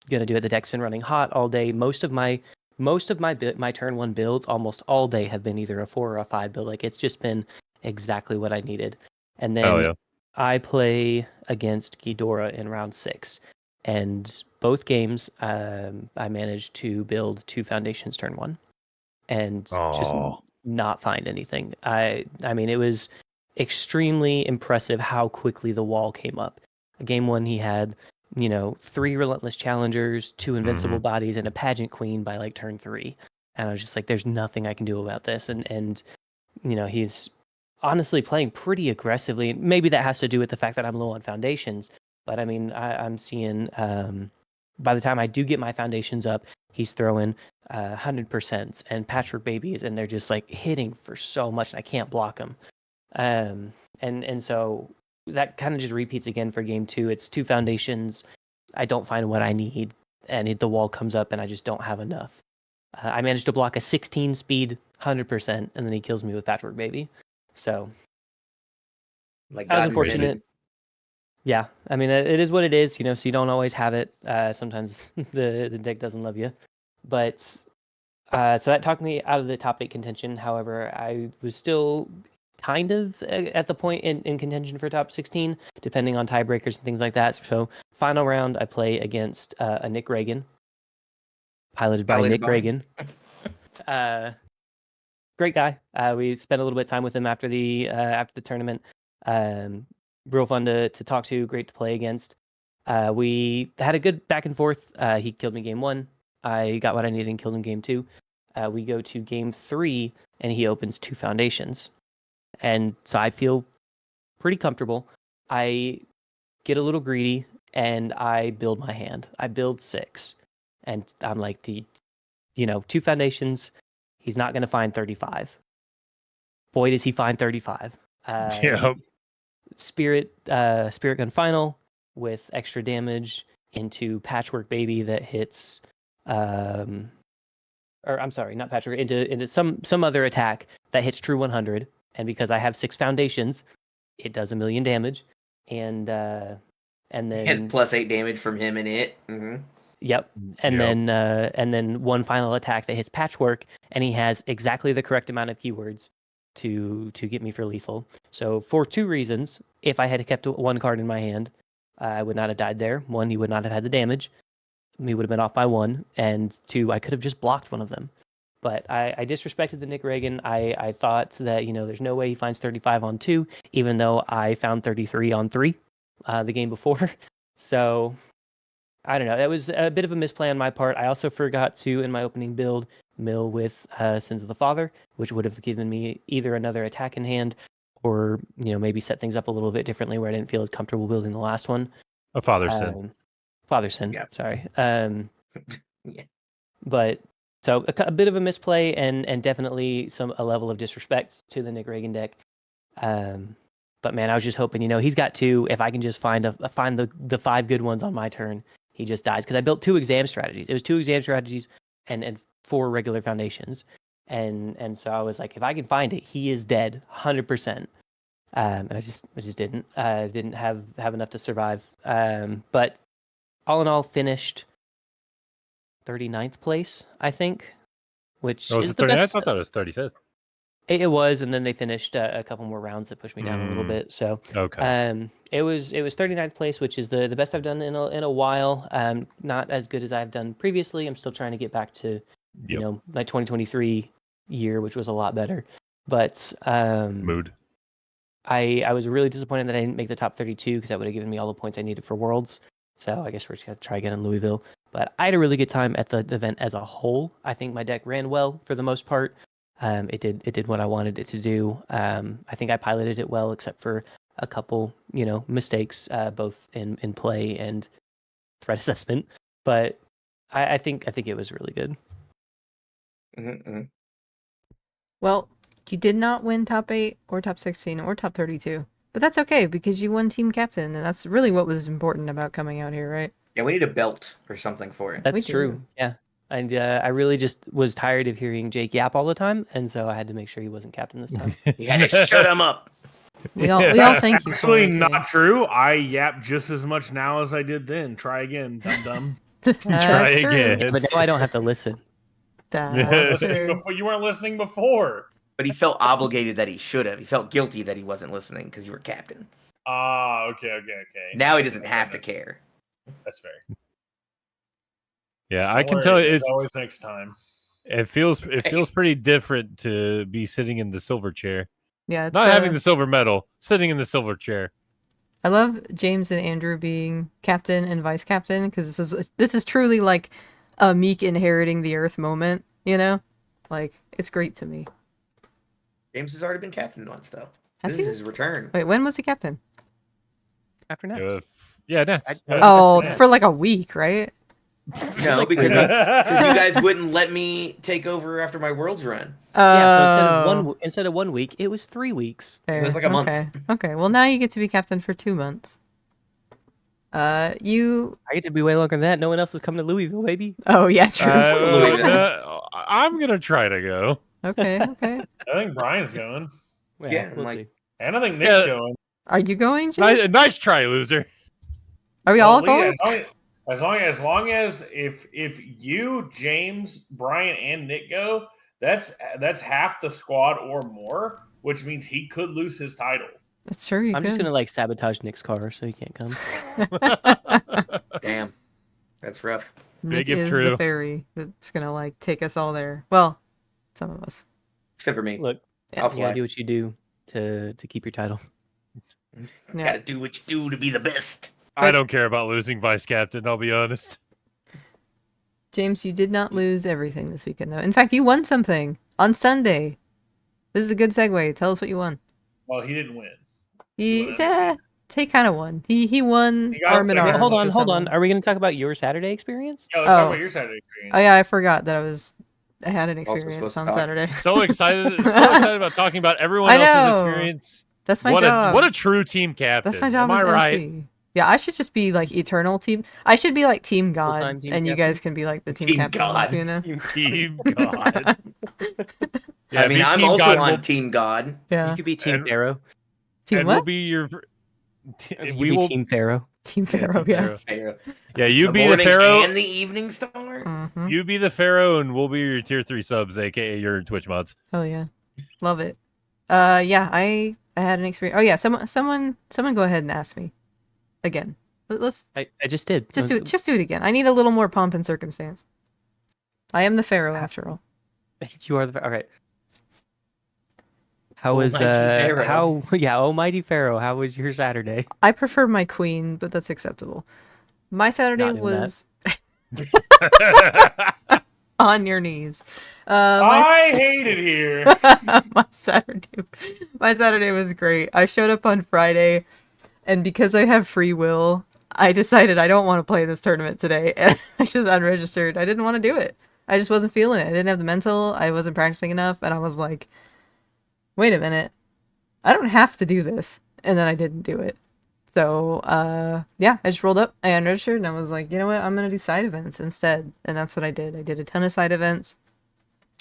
gonna do it. The deck's been running hot all day. Most of my turn 1 builds almost all day have been either a 4 or a 5 build. Like it's just been exactly what I needed. And then I play against Ghidorah in round 6. And both games, I managed to build 2 foundations turn 1, and just not find anything. I mean, it was extremely impressive how quickly the wall came up. Game 1, he had 3 relentless challengers, 2 invincible bodies, and a pageant queen by like turn 3, and I was just like, "There's nothing I can do about this." And he's honestly playing pretty aggressively. Maybe that has to do with the fact that I'm low on foundations. But I mean, I'm seeing by the time I do get my foundations up, he's throwing 100% and patchwork babies, and they're just like hitting for so much, and I can't block them. And so that kind of just repeats again for game 2. It's 2 foundations. I don't find what I need, and the wall comes up, and I just don't have enough. I managed to block a 16 speed 100%, and then he kills me with patchwork baby. So Like that was God unfortunate. intended. Yeah, I mean, it is what it is, so you don't always have it. Sometimes the deck doesn't love you. But so that talked me out of the top 8 contention. However, I was still kind of at the point in contention for top 16, depending on tiebreakers and things like that. So final round, I play against a Nick Reagan, piloted by Nick Reagan. Great guy. We spent a little bit of time with him after the tournament. Real fun to talk to, great to play against. We had a good back and forth. He killed me game 1. I got what I needed and killed him game 2. We go to game 3, and he opens 2 foundations. And so I feel pretty comfortable. I get a little greedy, and I build my hand. I build 6. And I'm like, 2 foundations, he's not going to find 35. boy, does he find 35. Yep. Spirit Gun Final with extra damage into Patchwork Baby that hits, or I'm sorry, not Patchwork, into some other attack that hits true 100, and because I have 6 foundations, it does 1,000,000 damage, and It has then +8 damage from him and it. yep, and then one final attack that hits Patchwork, and he has exactly the correct amount of keywords to get me for lethal. So for 2 reasons, if I had kept 1 card in my hand, I would not have died there. 1, he would not have had the damage. He would have been off by 1, and 2, I could have just blocked one of them. But I disrespected the Nick Reagan. I thought that there's no way he finds 35 on 2, even though I found 33 on 3 the game before. So I don't know. That was a bit of a misplay on my part. I also forgot to, in my opening build, mill with Sins of the Father, which would have given me either another attack in hand or, maybe set things up a little bit differently where I didn't feel as comfortable building the last one. A father sin. Father sin, Yeah. sorry. Yeah. But, so a bit of a misplay and definitely a level of disrespect to the Nick Reagan deck. But man, I was just hoping, he's got 2. If I can just find the 5 good ones on my turn, he just dies. Because I built 2 exam strategies. It was 2 exam strategies and 4 regular foundations. And so I was like, if I can find it, he is dead, 100%. And I just didn't have enough to survive. But all in all, finished 39th place, I think, which Oh, was is it the 39? I best. thought that was 35th. It was, and then they finished a couple more rounds that pushed me down a little bit. So, Okay. it was 39th place, which is the best I've done in a while. Not as good as I've done previously. I'm still trying to get back to, my 2023 year, which was a lot better. But Mood. I was really disappointed that I didn't make the top 32 because that would have given me all the points I needed for Worlds. So I guess we're just gonna try again in Louisville. But I had a really good time at the event as a whole. I think my deck ran well for the most part. It did what I wanted it to do. I think I piloted it well, except for a couple, mistakes, both in play and threat assessment. But I think it was really good. Well, you did not win top 8 or top 16 or top 32. But that's okay because you won team captain, and that's really what was important about coming out here, right? Yeah, we need a belt or something for it. That's We true. do. Yeah. And I really just was tired of hearing Jake yap all the time, and so I had to make sure he wasn't captain this time. You had to shut him up. We all thank you for Actually, it. not true. I yap just as much now as I did then. Try again, dum dum. Try That's true. again. But now I don't have to listen. That's true. You weren't listening before. But he felt obligated that he should have. He felt guilty that he wasn't listening because you were captain. Ah, okay. Now he doesn't have to care. That's fair. Yeah, I can tell you, it's always next time. it feels pretty different to be sitting in the silver chair, Yeah, it's, not having the silver medal, sitting in the silver chair. I love James and Andrew being captain and vice captain because this is truly like a Meek inheriting the Earth moment. Like it's great to me. James has already been captain once, though. Has This he? is his return. Wait, when was he captain? After Nets. Yeah, Nets. Oh, for like a week, right? No, because you guys wouldn't let me take over after my Worlds run. Yeah, so instead of 1 week, it was 3 weeks. Fair. It was like a month. Okay. Well, now you get to be captain for 2 months. I get to be way longer than that. No one else is coming to Louisville, baby. Oh yeah, true. I'm gonna try to go. Okay. I think Brian's going. Yeah, we'll like- see. And I think Nick's going. Are you going, Jim? Nice try, loser. Are we all going? As long as if you, James, Brian, and Nick go, that's half the squad or more, which means he could lose his title. That's true. I'm just gonna sabotage Nick's car so he can't come. Damn. That's rough. Nick Big if is true. the fairy that's gonna take us all there. Well, some of us. Except for me. Look, Yeah. I'll you fly. gotta do what you do to keep your title. Yeah. Gotta do what you do to be the best. I don't care about losing vice captain. I'll be honest. James, you did not lose everything this weekend, though. In fact, you won something on Sunday. This is a good segue. Tell us what you won. Well, he didn't win. He kind of won. He won He got arm in second. arm. Hold with on. someone. Are we gonna talk about your Saturday experience? Yeah, let's talk about your Saturday experience. Oh yeah, I forgot that I was I had an Also experience supposed to on talk. Saturday. So excited about talking about everyone I else's know. experience. That's my what job. what a true team captain. That's my job Am I as right? MC. Yeah, I should just be like eternal team. I should be like team god, Full-time team and you captain? guys can be like the team Team captains. God. You know? Team God. Yeah, I mean, be I'm Team also God, on we'll- Team God. You Yeah. could be Team and- Pharaoh. Team and what? we'll be your. You could We be will. Team Pharaoh. Team Yeah, Pharaoh. Team Yeah. Pharaoh. Pharaoh. Yeah, you The be the morning Pharaoh. and the evening star. Mm-hmm. You be the Pharaoh, and we'll be your tier 3 subs, aka your Twitch mods. Oh yeah, love it. Yeah, I had an experience. Oh yeah, someone go ahead and ask me again. Let's I just did. just do it again. I need a little more pomp and circumstance. I am the Pharaoh after all. You are the all right. How was Almighty Pharaoh. how yeah, Almighty Pharaoh? How was your Saturday? I prefer my queen, but that's acceptable. My Saturday Not doing that. was on your knees. I hate it here. My Saturday was great. I showed up on Friday, and because I have free will, I decided I don't want to play this tournament today, and I just unregistered. I didn't want to do it. I just wasn't feeling it. I didn't have the mental. I wasn't practicing enough, and I was like, wait a minute, I don't have to do this. And then I didn't do it. So, yeah, I just rolled up, I unregistered, and I was like, you know what, I'm gonna do side events instead. And that's what I did. I did a ton of side events.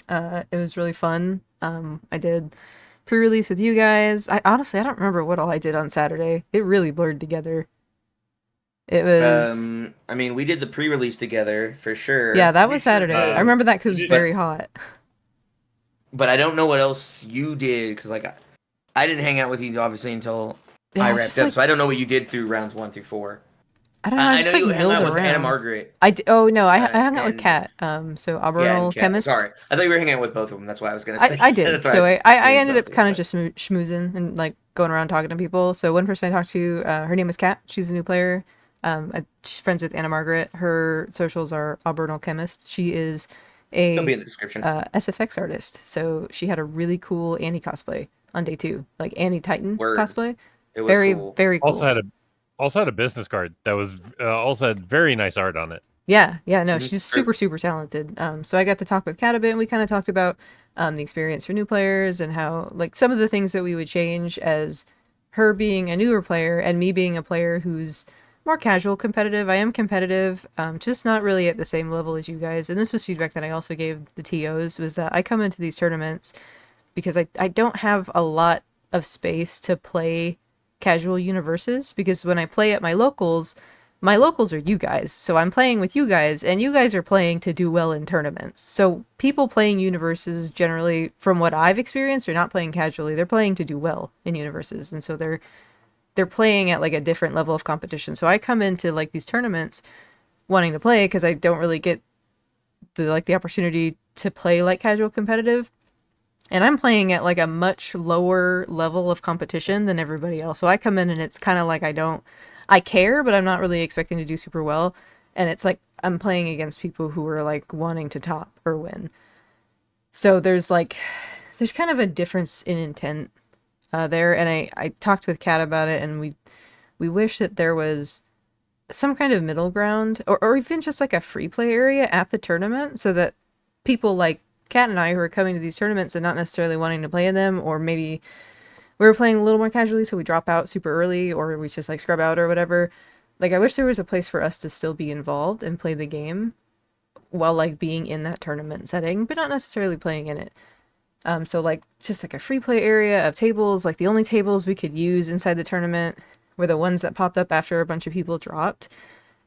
It was really fun. I did pre-release with you guys. I honestly, I don't remember what all I did on Saturday. It really blurred together. It was... I mean, we did the pre-release together for sure. yeah, that We was sure Saturday. did. I remember that because it was did. very hot. But I don't know what else you did because, like, I didn't hang out with you obviously until Yeah, I it's wrapped just up, like- so I don't know what you did through rounds 1 through 4. I don't know. I just, know you like, hung out milled with Anna around. Margaret. Oh no, I Uh, hung out with and- Kat. So Yeah, Albuquerque and Kat. chemist. Sorry, I thought you were hanging out with both of them. That's why I was gonna say. I did. That's why So was I doing ended both up of kind of them, just schmoozing and like going around talking to people. So one person I talked to, her name is Kat. She's a new player. She's friends with Anna Margaret. Her socials are Albuquerque chemist. She is It'll be a in the description. SFX artist. So she had a really cool Annie cosplay on day 2, like Annie Titan Word. cosplay. It was Very cool. very cool. Also had a business card that was also had very nice art on it. Yeah, no, Mhm. she's super talented. So I got to talk with Kat a bit, and we kind of talked about the experience for new players and how, like, some of the things that we would change as her being a newer player and me being a player who's more casual competitive. I am competitive, just not really at the same level as you guys. And this was feedback that I also gave the TOs, was that I come into these tournaments because I don't have a lot of space to play casual universes, because when I play at my locals are you guys. So I'm playing with you guys, and you guys are playing to do well in tournaments. So people playing universes generally, from what I've experienced, are not playing casually. They're playing to do well in universes. And so they're playing at like a different level of competition. So I come into like these tournaments wanting to play because I don't really get the opportunity to play like casual competitive. And I'm playing at like a much lower level of competition than everybody else. So I come in and it's kind of like I care, but I'm not really expecting to do super well. And it's like I'm playing against people who are like wanting to top or win. So there's kind of a difference in intent there. And I talked with Kat about it, and we wish that there was some kind of middle ground, or even just like a free play area at the tournament, so that people like Kat and I, who are coming to these tournaments and not necessarily wanting to play in them, or maybe we were playing a little more casually, so we drop out super early, or we just like scrub out or whatever. Like, I wish there was a place for us to still be involved and play the game while like being in that tournament setting, but not necessarily playing in it. So like just like a free play area of tables, like the only tables we could use inside the tournament were the ones that popped up after a bunch of people dropped.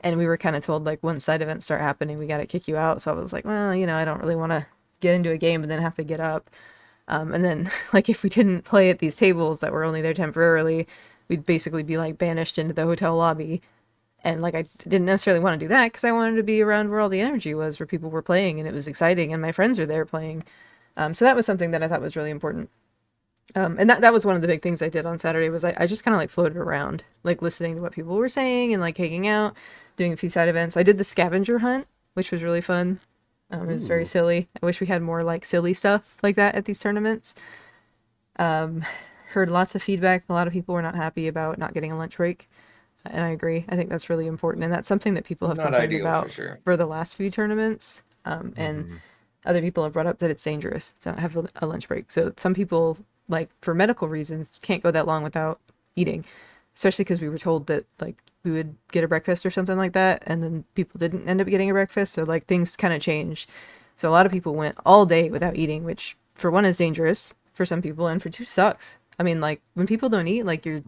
And we were kind of told, like, once side events start happening, we got to kick you out. So I was like, well, I don't really want to get into a game and then have to get up. And then, like, if we didn't play at these tables that were only there temporarily, we'd basically be, like, banished into the hotel lobby. And, like, I didn't necessarily want to do that because I wanted to be around where all the energy was, where people were playing, and it was exciting, and my friends were there playing. So that was something that I thought was really important. And that was one of the big things I did on Saturday, was I just kind of, like, floated around, like, listening to what people were saying and, like, hanging out, doing a few side events. I did the scavenger hunt, which was really fun. It was very silly. I wish we had more like silly stuff like that at these tournaments. Heard lots of feedback. A lot of people were not happy about not getting a lunch break. And I agree. I think that's really important. And that's something that people have Not complained ideal, about for sure. for the last few tournaments. And other people have brought up that it's dangerous to have a lunch break. So some people, like for medical reasons, can't go that long without eating, especially because we were told that like we would get a breakfast or something like that, and then people didn't end up getting a breakfast. So like things kind of changed. So a lot of people went all day without eating, which for one is dangerous for some people, and for two sucks. I mean, like when people don't eat, like you're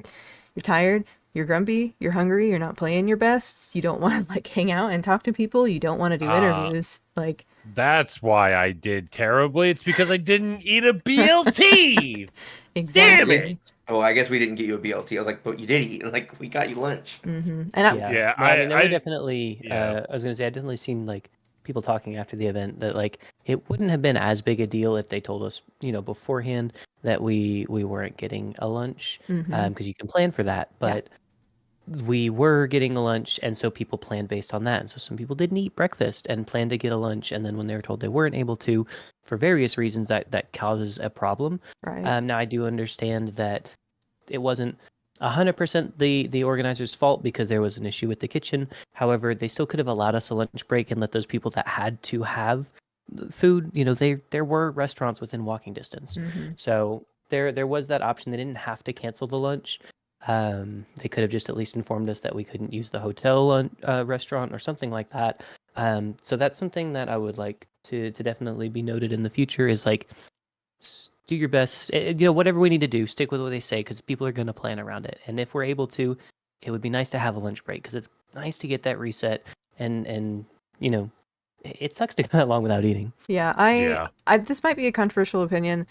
tired, you're grumpy, you're hungry, you're not playing your best, you don't want to like hang out and talk to people, you don't want to do interviews. Like That's why I did terribly. It's because I didn't eat a BLT. exactly. Damn it. Oh, I guess we didn't get you a BLT. I was like, but you did eat. Like, we got you lunch. And I, Yeah, No, I mean, there were definitely. yeah. I was gonna say, I definitely seen like people talking after the event that like it wouldn't have been as big a deal if they told us, beforehand that we weren't getting a lunch, because you can plan for that, but we were getting a lunch, and so people planned based on that. And so some people didn't eat breakfast and planned to get a lunch, and then when they were told they weren't able to, for various reasons, that causes a problem. right. Now I do understand that it wasn't 100% the organizers' fault because there was an issue with the kitchen. However, they still could have allowed us a lunch break and let those people that had to have food. There were restaurants within walking distance, so there was that option. They didn't have to cancel the lunch. They could have just at least informed us that we couldn't use the hotel restaurant or something like that. So that's something that I would like to definitely be noted in the future is like do your best. Whatever we need to do, stick with what they say because people are going to plan around it. And if we're able to, it would be nice to have a lunch break because it's nice to get that reset. And it sucks to go that long without eating. Yeah, Yeah. I this might be a controversial opinion.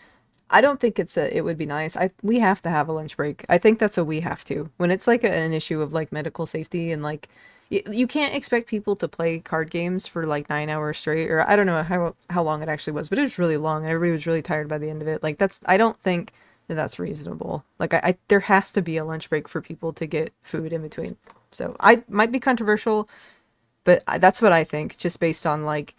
I don't think it would be nice. We have to have a lunch break. I think that's a we have to. When it's like an issue of like medical safety and like you can't expect people to play card games for like 9 hours straight, or I don't know how long it actually was, but it was really long and everybody was really tired by the end of it. Like I don't think that that's reasonable. Like I there has to be a lunch break for people to get food in between. So I might be controversial, but that's what I think, just based on like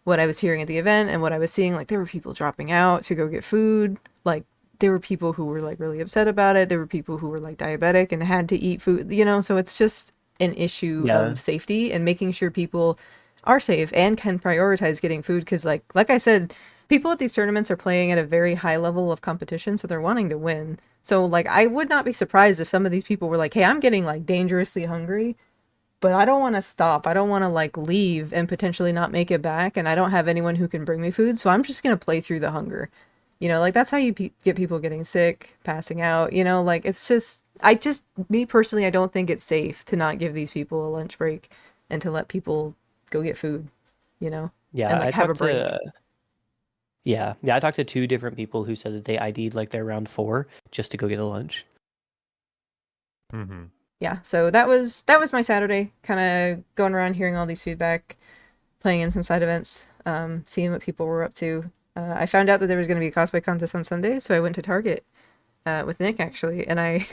what I was hearing at the event and what I was seeing. Like there were people dropping out to go get food. Like there were people who were like really upset about it. There were people who were like diabetic and had to eat food, so it's just an issue of safety and making sure people are safe and can prioritize getting food. Because like I said, people at these tournaments are playing at a very high level of competition, so they're wanting to win. So like I would not be surprised if some of these people were like, hey, I'm getting like dangerously hungry, but I don't want to stop. I don't want to like leave and potentially not make it back, and I don't have anyone who can bring me food, so I'm just going to play through the hunger. Like that's how you get people getting sick, passing out, like it's just me personally, I don't think it's safe to not give these people a lunch break and to let people go get food, Yeah, and like have a break. I talked to two different people who said that they ID'd like their round 4 just to go get a lunch. Yeah, so that was my Saturday, kind of going around hearing all these feedback, playing in some side events, seeing what people were up to. I found out that there was going to be a cosplay contest on Sunday, so I went to Target with Nick actually, and I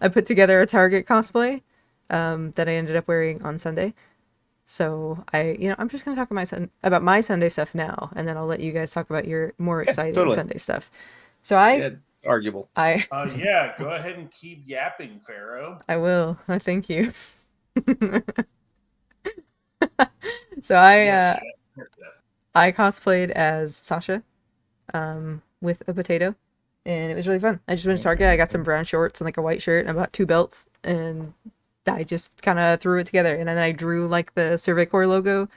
I put together a Target cosplay that I ended up wearing on Sunday. So I'm just going to talk about my Sunday stuff now, and then I'll let you guys talk about your more exciting totally. Sunday stuff. So Arguable. Yeah, go ahead and keep yapping, Pharaoh. I will. I thank you. So Yes, I cosplayed as Sasha, with a potato, and it was really fun. I just went to Target. I got some brown shorts and like a white shirt, and I bought 2 belts, and I just kind of threw it together. And then I drew like the Survey Corps logo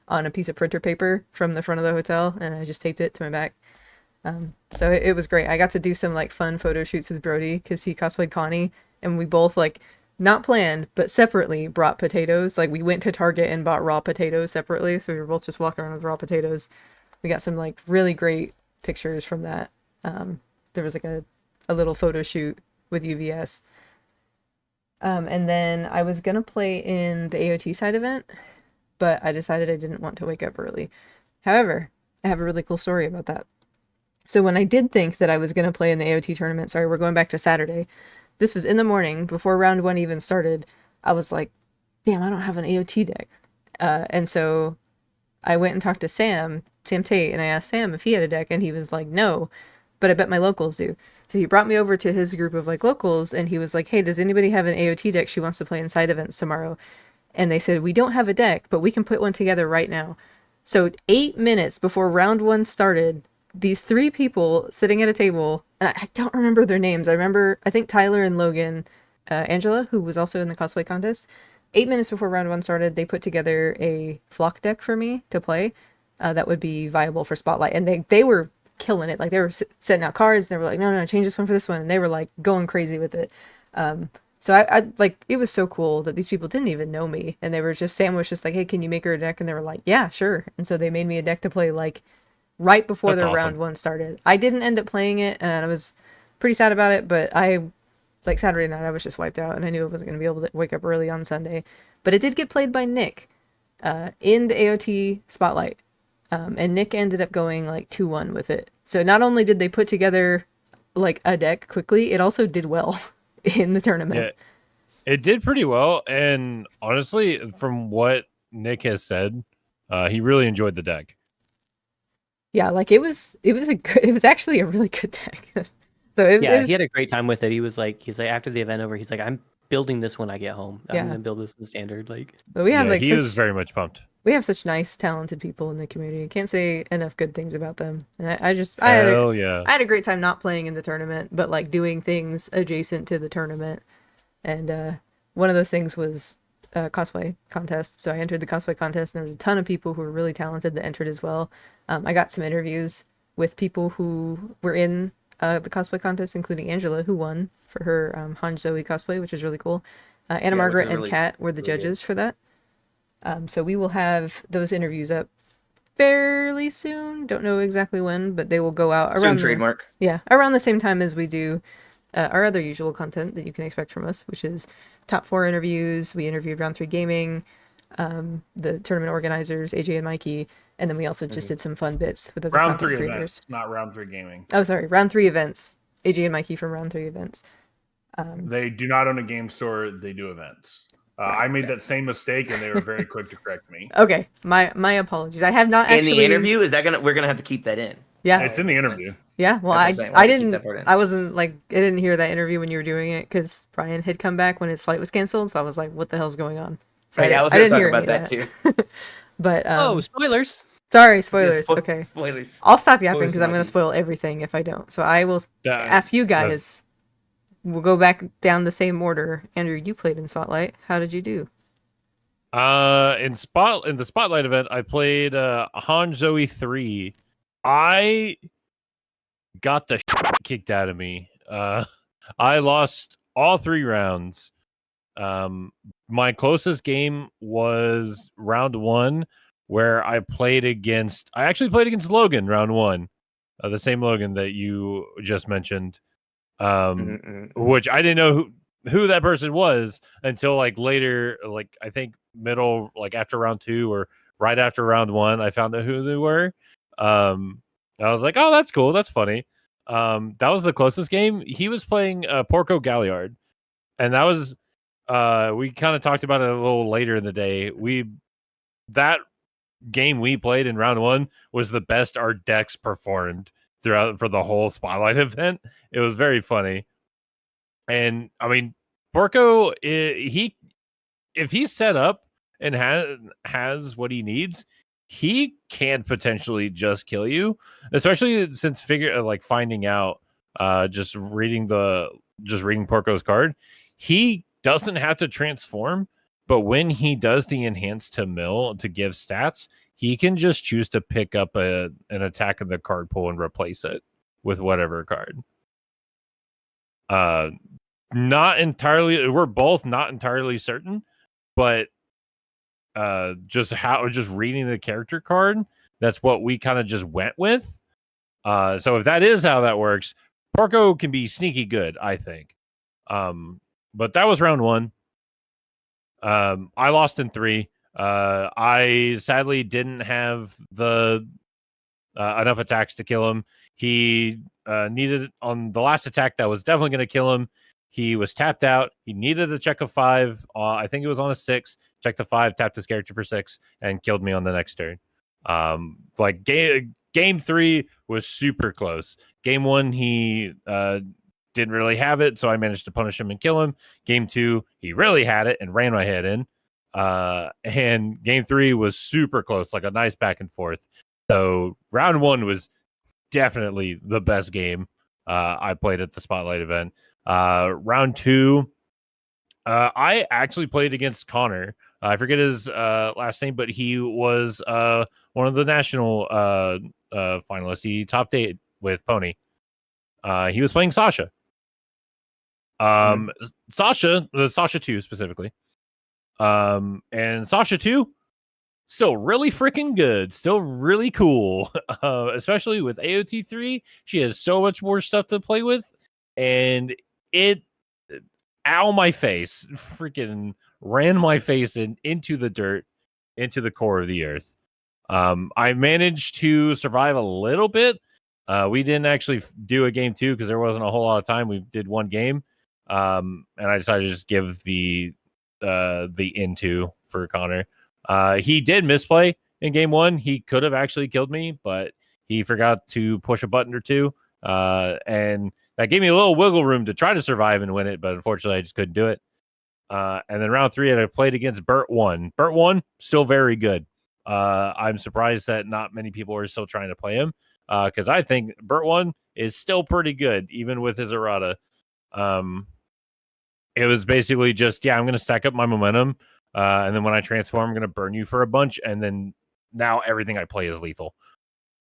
on a piece of printer paper from the front of the hotel, and I just taped it to my back. So it was great. I got to do some like fun photo shoots with Brody because he cosplayed Connie, and we both like not planned but separately brought potatoes. Like we went to Target and bought raw potatoes separately, so we were both just walking around with raw potatoes. We got some like really great pictures from that. There was like a little photo shoot with UVS. And then I was gonna play in the AOT side event, but I decided I didn't want to wake up early. However, I have a really cool story about that. So when I did think that I was going to play in the AOT tournament, sorry, we're going back to Saturday. This was in the morning before round 1 even started. I was like, damn, I don't have an AOT deck. And so I went and talked to Sam Tate, and I asked Sam if he had a deck, and he was like, no, but I bet my locals do. So he brought me over to his group of like locals, and he was like, hey, does anybody have an AOT deck she wants to play in side events tomorrow? And they said, we don't have a deck, but we can put one together right now. So 8 minutes before round 1 started, these 3 people sitting at a table, and I don't remember their names. I think Tyler and Logan, Angela, who was also in the cosplay contest. 8 minutes before round 1 started, they put together a flock deck for me to play that would be viable for Spotlight, and they were killing it. Like, they were setting out cards, and they were like, no, change this one for this one, and they were like going crazy with it. So I like, it was so cool that these people didn't even know me, and they were just, Sam was just like, hey, can you make her a deck? And they were like, yeah, sure. And so they made me a deck to play like right before That's their awesome. round 1 started. I didn't end up playing it, and I was pretty sad about it, but like Saturday night, I was just wiped out, and I knew I wasn't going to be able to wake up early on Sunday. But it did get played by Nick in the AOT Spotlight, and Nick ended up going like 2-1 with it. So not only did they put together like a deck quickly, it also did well in the tournament. Yeah, it did pretty well, and honestly, from what Nick has said, he really enjoyed the deck. Yeah, like it was actually a really good deck. So it was, he had a great time with it. He's like after the event over, he's like, I'm building this when I get home. I'm Yeah. gonna build this in standard. Like, but we have Yeah, like he was very much pumped. we have such nice, talented people in the community. Can't say enough good things about them. And I Hell yeah. had a great time not playing in the tournament, but like doing things adjacent to the tournament. And one of those things was a cosplay contest. So I entered the cosplay contest, and there was a ton of people who were really talented that entered as well. I got some interviews with people who were in the cosplay contest, including Angela, who won for her Han Zoe cosplay, which was really cool. Anna Margaret and Kat were the judges for that. So we will have those interviews up fairly soon. Don't know exactly when, but they will go out around trademark. Around the same time as we do our other usual content that you can expect from us, which is top 4 interviews. We interviewed round 3 gaming, the tournament organizers, AJ and Mikey, and then we also just did some fun bits with other round content 3 creators. events, not round 3 gaming. Oh, sorry, round 3 events. AJ and Mikey from round 3 events. They do not own a game store. They do events. I made that same mistake, and they were very quick to correct me. Okay, my apologies. I have not actually. In the interview, is that we're gonna have to keep that in? Yeah, It's in the interview. Yeah, well, I didn't. I wasn't like, I didn't hear that interview when you were doing it because Brian had come back when his flight was canceled. So I was like, "What the hell's going on?" So I was going to talk about that too. But spoilers! Sorry, spoilers. Okay, spoilers. I'll stop yapping because I'm going to spoil everything if I don't. So I will ask you guys. We'll go back down the same order. Andrew, you played in Spotlight. How did you do? In the Spotlight event, I played Han Zoe 3. I got the kicked out of me. I lost all 3 rounds. My closest game was round 1, where I actually played against Logan round 1, the same Logan that you just mentioned. Which I didn't know who that person was until like later, like I think middle, like after round 2 or right after round 1, I found out who they were. I was like, oh, that's cool, that's funny. That was the closest game. He was playing Porco Galliard, and that was we kind of talked about it a little later in the day. That game we played in round 1 was the best our decks performed throughout for the whole Spotlight event. It was very funny. And I mean, Porco, if he's set up and has what he needs, he can potentially just kill you, especially since finding out just reading Porco's card, he doesn't have to transform, but when he does the enhance to mill to give stats, he can just choose to pick up an attack in the card pool and replace it with whatever card. We're both not entirely certain, but just reading the character card, that's what we kind of just went with. So if that is how that works, Porco can be sneaky good, I think. But that was round 1. I lost in 3. I sadly didn't have the enough attacks to kill him. He needed, on the last attack that was definitely going to kill him, he was tapped out. He needed a check of 5. I think it was on a 6. Checked the 5, tapped his character for 6, and killed me on the next turn. Game 3 was super close. Game 1, he didn't really have it, so I managed to punish him and kill him. Game 2, he really had it and ran my head in. And game 3 was super close, like a nice back and forth. So round 1 was definitely the best game I played at the Spotlight event. Round 2, I actually played against Connor. I forget his last name, but he was one of the national finalists. He topped 8 with Pony. He was playing Sasha. Sasha 2 specifically. And Sasha 2, still really freaking good, still really cool. Especially with AOT 3, she has so much more stuff to play with, and it ow my face, freaking ran my face into the dirt, into the core of the earth. I managed to survive a little bit. We didn't actually do a game 2 because there wasn't a whole lot of time. We did one game, and I decided to just give the into for Connor. He did misplay in game 1. He could have actually killed me, but he forgot to push a button or two, and that gave me a little wiggle room to try to survive and win it, but unfortunately I just couldn't do it. And then round 3, I played against Burt 1. Burt 1, still very good. I'm surprised that not many people are still trying to play him, because I think Burt 1 is still pretty good, even with his errata. It was basically just, I'm going to stack up my momentum, and then when I transform, I'm going to burn you for a bunch, and then now everything I play is lethal,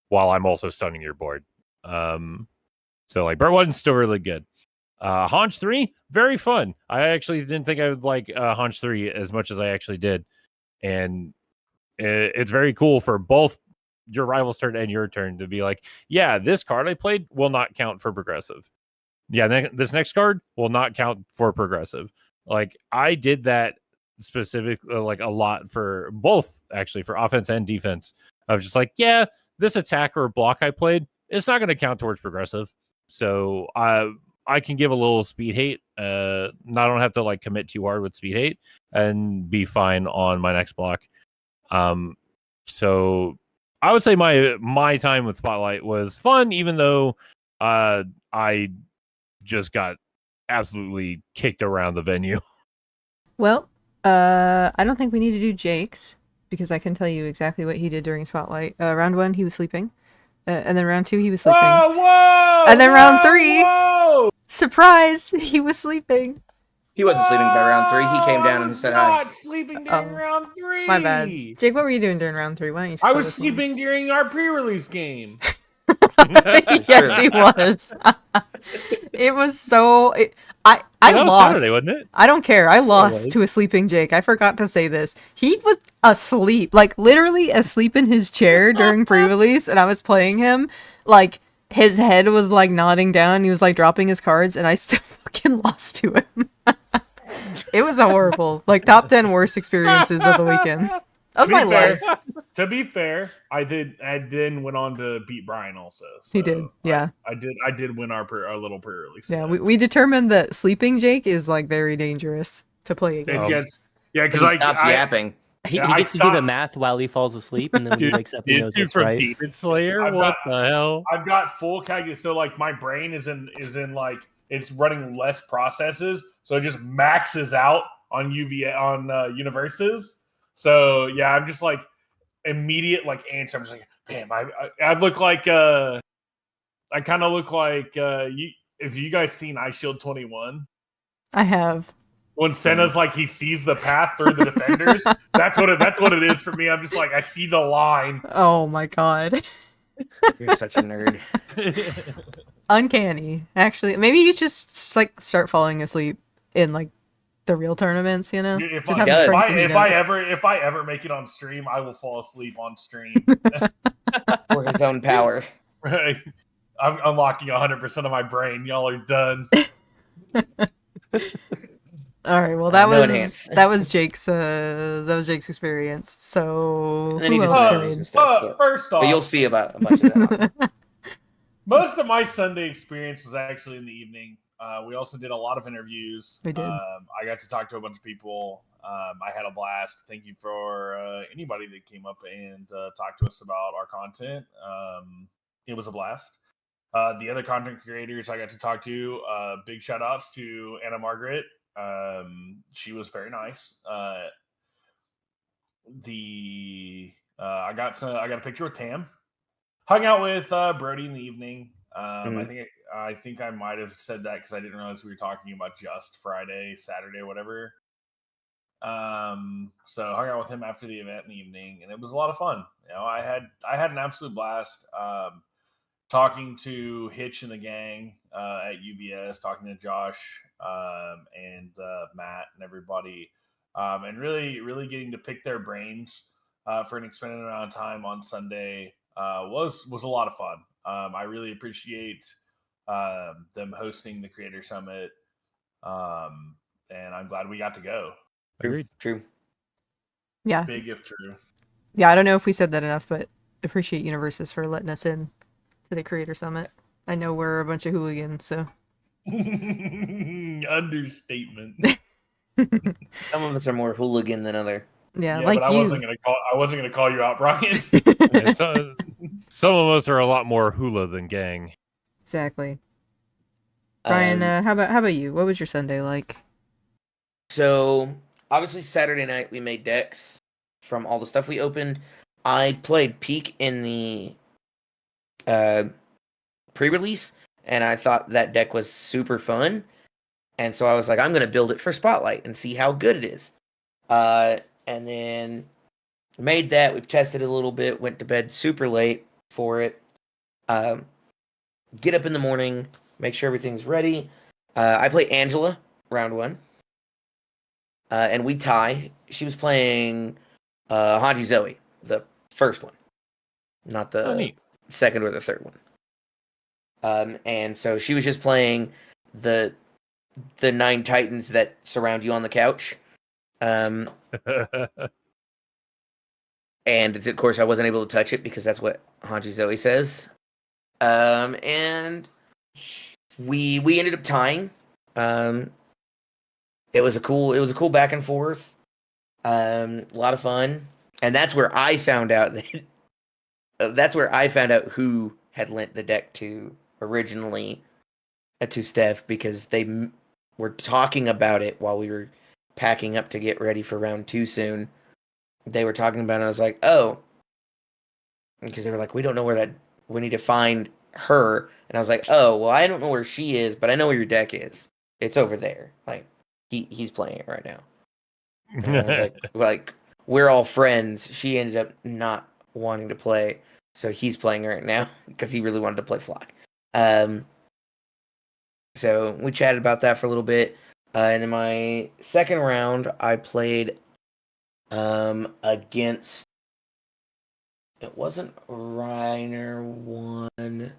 while I'm also stunning your board. So like Burt 1 is still really good. Haunch 3, very fun. I actually didn't think I would like Haunch 3 as much as I actually did. And it's very cool for both your rival's turn and your turn to be like, yeah, this card I played will not count for progressive. Yeah, this next card will not count for progressive. Like, I did that specific, like, a lot for both, actually, for offense and defense. I was just like, yeah, this attack or block I played, it's not going to count towards progressive. So I can give a little speed hate. I don't have to like commit too hard with speed hate and be fine on my next block. So I would say my time with Spotlight was fun, even though I just got absolutely kicked around the venue. Well, I don't think we need to do Jake's because I can tell you exactly what he did during Spotlight. Round 1, he was sleeping. And then round 2, he was sleeping. Whoa! And then round 3, Whoa! surprise, he was sleeping. He wasn't sleeping by round 3. He came down and said hi. Not sleeping during round 3. My bad. Jake, what were you doing during round 3? Why don't you I let was us know? sleeping during our pre-release game. Yes, he was. It was so. I That was lost. Saturday, wasn't it? I don't care. I lost was. to a sleeping Jake. I forgot to say this. He was asleep, like literally asleep in his chair during pre-release, and I was playing him. Like his head was like nodding down. He was like dropping his cards, and I still fucking lost to him. It was horrible. Like top 10 worst experiences of the weekend of my life. To be fair, I then went on to beat Brian also. So He did, yeah. I did win our little pre-release. Yeah, we determined that sleeping Jake is like very dangerous to play against. Because He stops yapping. He Yeah, gets to do the math while he falls asleep, and then when he wakes up, he knows what's from right. Demon Slayer? I've What got- the hell? I've got full calculus, so like my brain is in like it's running less processes, so it just maxes out on UVS on Universus. So yeah, I'm just like immediate like answer. I'm just like, damn, I look like I kind of look like you. If you guys seen Ice Shield 21, I have. when Senna's like he sees the path through the defenders, that's what it is for me. I'm just like I see the line. Oh my god. You're such a nerd. Uncanny. Actually, maybe you just like start falling asleep in like the real tournaments, you know? If Just I, have does. friends to meet up. if I ever make it on stream, I will fall asleep on stream. For his own power. Right. I'm unlocking 100% of my brain. Y'all are done. All right, well No enhance. that was Jake's experience. So And then he who did else some played? interviews and stuff. But, First off, but you'll see about a bunch of that. most of my Sunday experience was actually in the evening. We also did a lot of interviews. We did. I got to talk to a bunch of people. I had a blast. Thank you for anybody that came up and talked to us about our content. It was a blast. The other content creators I got to talk to, big shout outs to Anna Margaret. She was very nice. I got a picture with Tam. Hung out with Brody in the evening. I think I might have said that because I didn't realize we were talking about just Friday, Saturday, whatever. So hung out with him after the event in the evening, and it was a lot of fun. I had an absolute blast. Talking to Hitch and the gang at UVS, talking to Josh and Matt and everybody, and really getting to pick their brains for an extended amount of time on Sunday was a lot of fun. I really appreciate them hosting the Creator Summit, and I'm glad we got to go. Agreed. True. Yeah. Big if true. Yeah, I don't know if we said that enough, but appreciate Universus for letting us in to the Creator Summit. I know we're a bunch of hooligans, so. Understatement. Some of us are more hooligan than other. Yeah, Yeah, like but I you. wasn't gonna call you out, Brian. And some of us are a lot more hula than gang. Exactly. Brian, how about you? What was your Sunday like? So obviously Saturday night we made decks from all the stuff we opened. I played Peak in the pre-release, and I thought that deck was super fun. And so I was like, I'm gonna build it for Spotlight and see how good it is. And then made that. We tested it a little bit. Went to bed super late for it. Get up in the morning, make sure everything's ready. I play Angela round one. And we tie. She was playing Haji Zoe, the first one, not the neat. second or the third one. And so she was just playing the 9 Titans that surround you on the couch. And of course, I wasn't able to touch it because that's what Haji Zoe says. And we ended up tying. It was a cool back and forth. A lot of fun, and that's where I found out who had lent the deck to originally to Steph, because they were talking about it while we were packing up to get ready for round 2 soon. They were talking about it, and I was like, oh, because they were like, we don't know we need to find her, and I was like, oh, well, I don't know where she is, but I know where your deck is. It's over there. Like, he's playing it right now. And I was like, we're all friends. She ended up not wanting to play, so he's playing right now because he really wanted to play Flock. So we chatted about that for a little bit. And in my second round, I played against. It wasn't Reiner 1.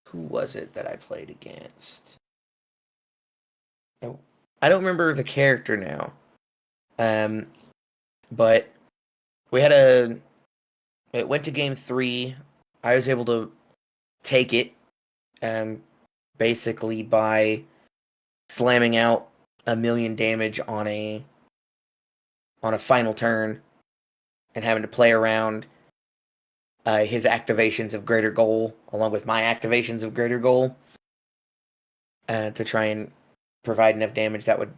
Who was it that I played against? I don't remember the character now. But we had it went to game 3. I was able to take it, basically by slamming out 1,000,000 damage on a final turn and having to play around his activations of Greater Goal along with my activations of Greater Goal to try and provide enough damage that would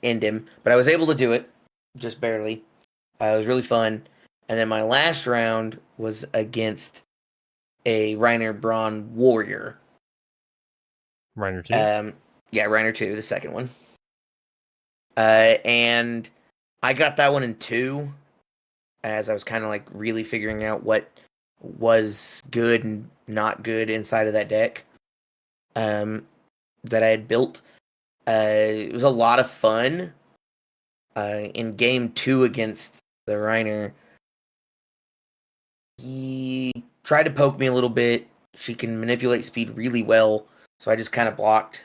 end him. But I was able to do it, just barely. It was really fun. And then my last round was against a Reiner Braun Warrior. Reiner 2? Yeah, Reiner 2, the second one. And I got that one in 2, as I was kind of like really figuring out what was good and not good inside of that deck that I had built. It was a lot of fun. In game 2 against the Reiner, he tried to poke me a little bit. She can manipulate speed really well, so I just kind of blocked,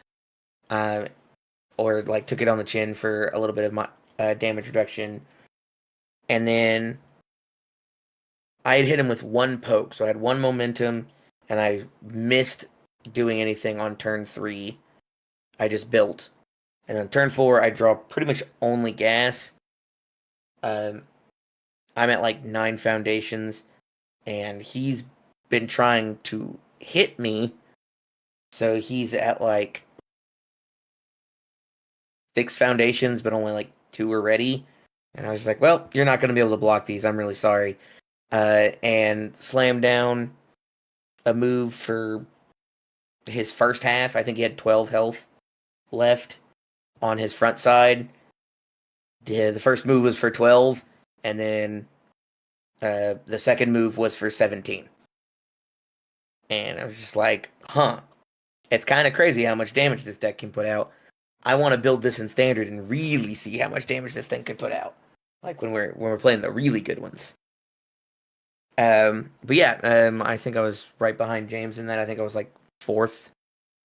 or like took it on the chin for a little bit of my damage reduction. And then I had hit him with 1 poke, so I had 1 momentum, and I missed doing anything on turn 3. I just built. And then turn 4, I draw pretty much only gas. I'm at like 9 foundations, and he's been trying to hit me, so he's at like 6 foundations, but only like 2 are ready. And I was like, well, you're not going to be able to block these. I'm really sorry. And slammed down a move for his first half. I think he had 12 health left on his front side. The first move was for 12, and then the second move was for 17. And I was just like, huh. It's kind of crazy how much damage this deck can put out. I want to build this in standard and really see how much damage this thing can put out. Like when we're playing the really good ones. But yeah, I think I was right behind James in that. I think I was like fourth.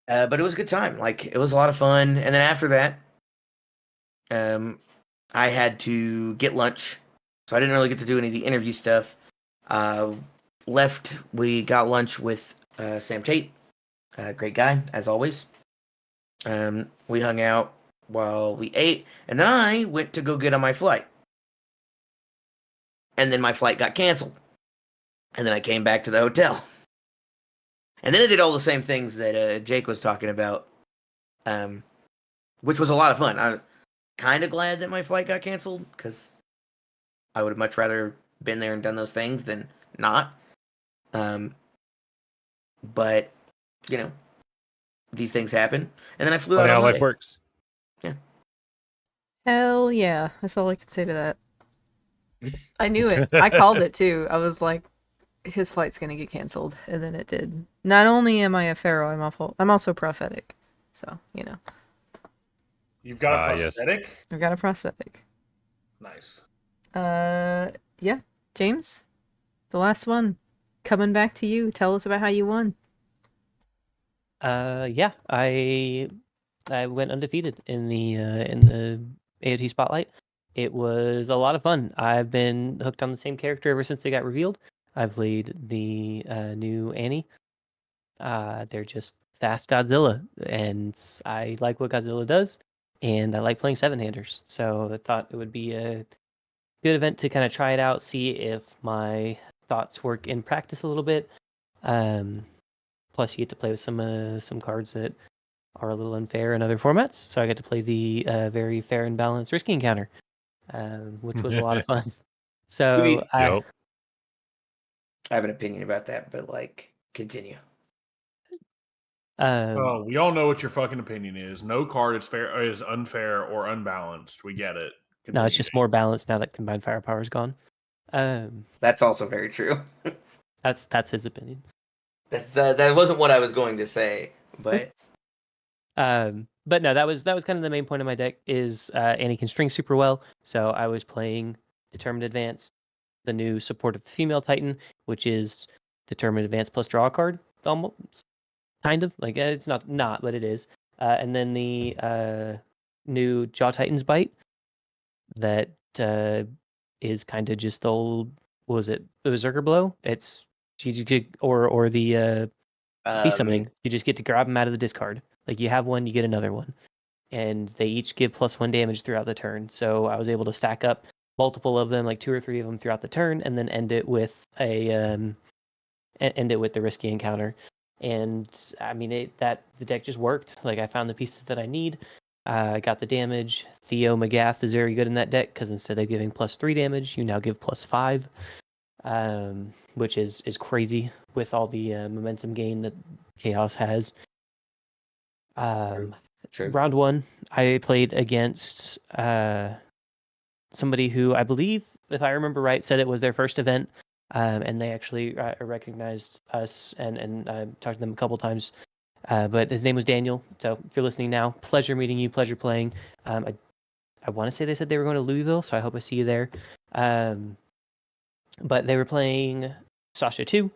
But it was a good time. Like it was a lot of fun. And then after that, I had to get lunch, so I didn't really get to do any of the interview stuff. We got lunch with Sam Tate, great guy as always. We hung out while we ate, and then I went to go get on my flight. And then my flight got canceled. And then I came back to the hotel. And then I did all the same things that Jake was talking about, which was a lot of fun. I'm kind of glad that my flight got canceled, because I would have much rather been there and done those things than not. But, you know, these things happen. And then I flew out Funny on how life Monday. works. Hell yeah. That's all I could say to that. I knew it. I called it too. I was like, his flight's gonna get canceled, and then it did. Not only am I a pharaoh, I'm also prophetic. So, you know. You've got a Yes. prosthetic? I've got a prosthetic. Nice. Yeah. James, the last one. Coming back to you. Tell us about how you won. Yeah, I went undefeated in the AOT Spotlight. It was a lot of fun. I've been hooked on the same character ever since they got revealed. I played the new Annie. They're just fast Godzilla, and I like what Godzilla does, and I like playing seven-handers. So I thought it would be a good event to kind of try it out, see if my thoughts work in practice a little bit. Plus, you get to play with some cards that are a little unfair in other formats. So I get to play the very fair and balanced risky encounter, which was a lot of fun. So Yep. I have an opinion about that, but like, continue. Oh, we all know what your fucking opinion is. No card is unfair or unbalanced. We get it. no, it's Continue, just Jake. more balanced now that combined firepower is gone. That's also very true. That's his opinion. That wasn't what I was going to say, but But no, that was kind of the main point of my deck is Annie can string super well. So I was playing Determined Advance, the new support of the female Titan, which is Determined Advance plus draw a card. Almost, kind of like it's not, but it is. And then the new Jaw Titan's Bite that is kind of just the old. What was it? The Berserker Blow. It's or the Beast Summoning. You just get to grab them out of the discard. Like you have one, you get another one, and they each give +1 damage throughout the turn. So I was able to stack up multiple of them, like 2 or 3 of them throughout the turn, and then end it with the risky encounter. And I mean, the deck just worked. Like I found the pieces that I need. I got the damage. Theo Magath is very good in that deck because instead of giving +3 damage, you now give +5, which is crazy with all the momentum gain that Chaos has. true. Round 1, I played against somebody who I believe, if I remember right, said it was their first event, and they actually recognized us and talked to them a couple times. But his name was Daniel. So if you're listening now, pleasure meeting you, pleasure playing. I want to say they said they were going to Louisville, so I hope I see you there. But they were playing Sasha 2,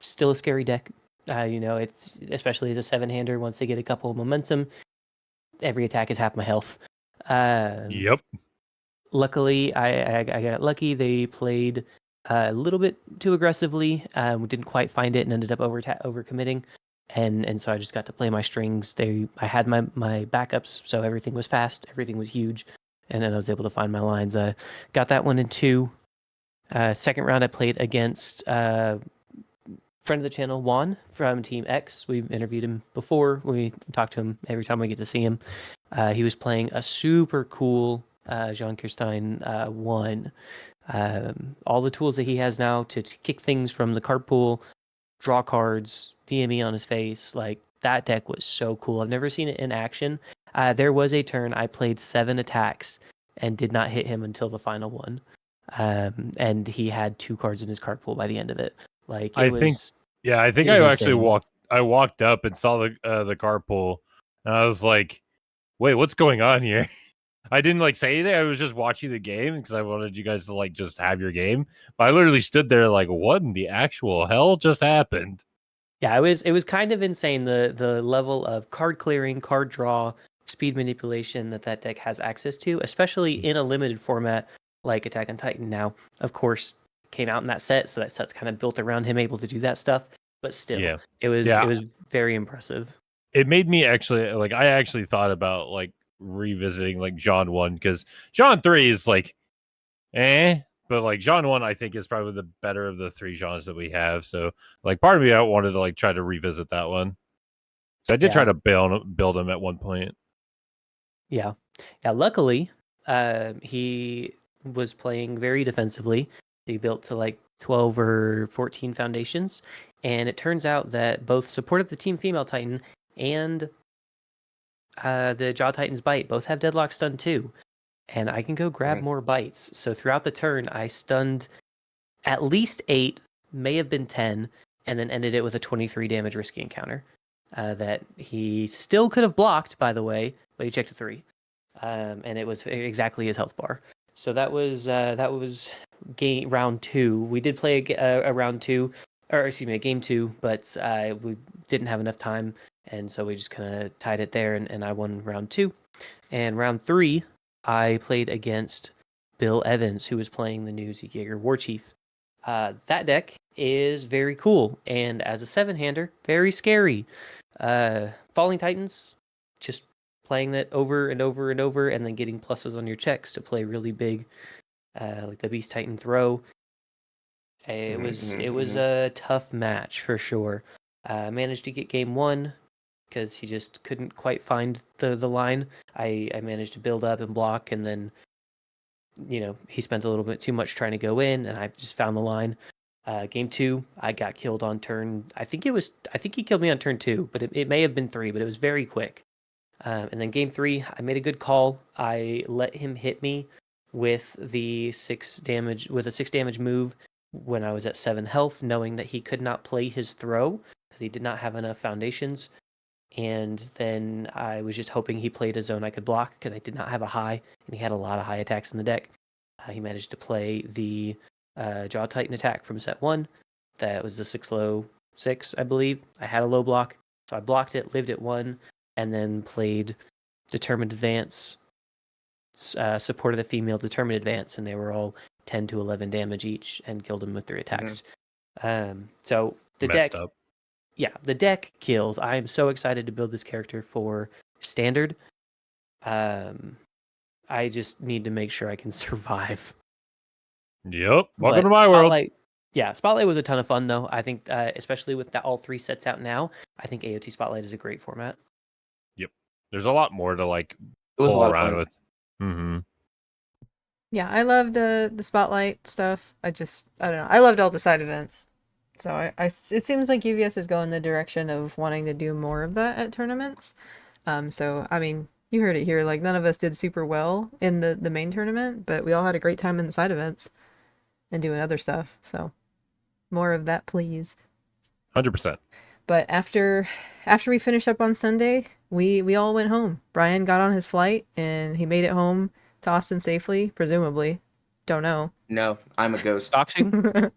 still a scary deck. It's especially as a 7-hander. Once they get a couple of momentum, every attack is half my health. Yep. Luckily, I got lucky. They played a little bit too aggressively. We didn't quite find it and ended up overcommitting. And so I just got to play my strings. I had my backups, so everything was fast, everything was huge, and then I was able to find my lines. Got that one in 2. Second round, I played against friend of the channel, Juan from Team X. We've interviewed him before. We talk to him every time we get to see him. He was playing a super cool Jean Kirstein won. All the tools that he has now to kick things from the card pool, draw cards, VME on his face, like that deck was so cool. I've never seen it in action. There was a turn I played 7 attacks and did not hit him until the final one. And he had 2 cards in his card pool by the end of it. Like I think I it was actually insane. walked up and saw the carpool, and I was like, "Wait, what's going on here?" I didn't like say anything. I was just watching the game because I wanted you guys to like just have your game. But I literally stood there like, "What in the actual hell just happened?" Yeah, it was kind of insane the level of card clearing, card draw, speed manipulation that deck has access to, especially in a limited format like Attack on Titan. Now, of course, came out in that set, so that set's kind of built around him able to do that stuff. But still, Yeah. it was very impressive. It made me actually like I actually thought about like revisiting like John 1 because John 3 is like but like John 1 I think is probably the better of the 3 genres that we have. So like part of me I wanted to like try to revisit that one. So I did try to build him at one point. Yeah. Luckily, he was playing very defensively. He built to like 12 or 14 foundations, and it turns out that both support of the Team Female Titan and the Jaw Titan's Bite both have Deadlock Stun too, and I can go grab more bites. So throughout the turn, I stunned at least 8, may have been 10, and then ended it with a 23 damage risky encounter that he still could have blocked, by the way, but he checked a 3. And it was exactly his health bar. So that was round 2. We did play a round 2, or excuse me, a game 2, but we didn't have enough time, and so we just kind of tied it there, and I won round 2. And round 3, I played against Bill Evans, who was playing the new Jaeger Warchief. That deck is very cool, and as a 7-hander, very scary. Falling Titans, just playing that over and over and over, and then getting pluses on your checks to play really big, like the Beast Titan throw. It was a tough match for sure. Managed to get game 1 because he just couldn't quite find the line. I managed to build up and block, and then he spent a little bit too much trying to go in, and I just found the line. Game 2, I got killed on turn. I think he killed me on turn 2, but it may have been 3, but it was very quick. And then game 3, I made a good call. I let him hit me with the 6 damage move when I was at 7 health, knowing that he could not play his throw because he did not have enough foundations. And then I was just hoping he played a zone I could block because I did not have a high, and he had a lot of high attacks in the deck. He managed to play the Jaw Titan attack from set 1. That was the 6 low 6, I believe. I had a low block, so I blocked it, lived at 1, and then played Determined Advance, support of the female Determined Advance, and they were all 10 to 11 damage each, and killed him with 3 attacks. So the Messed deck, up. the deck kills. I am so excited to build this character for Standard. I just need to make sure I can survive. Yep. Welcome But to my world. Spotlight was a ton of fun, though. I think, especially with all 3 sets out now, I think AOT Spotlight is a great format. Yep. There's a lot more to like It was a pull lot of around fun. with. Mm-hmm. Yeah, I loved the spotlight stuff. I don't know. I loved all the side events. So it seems like UVS is going the direction of wanting to do more of that at tournaments. So I mean, you heard it here. Like none of us did super well in the main tournament, but we all had a great time in the side events and doing other stuff. So more of that, please. 100%. But after we finished up on Sunday, we all went home. Brian got on his flight and he made it home to Austin safely, presumably. Don't know. No, I'm a ghost. Doxing?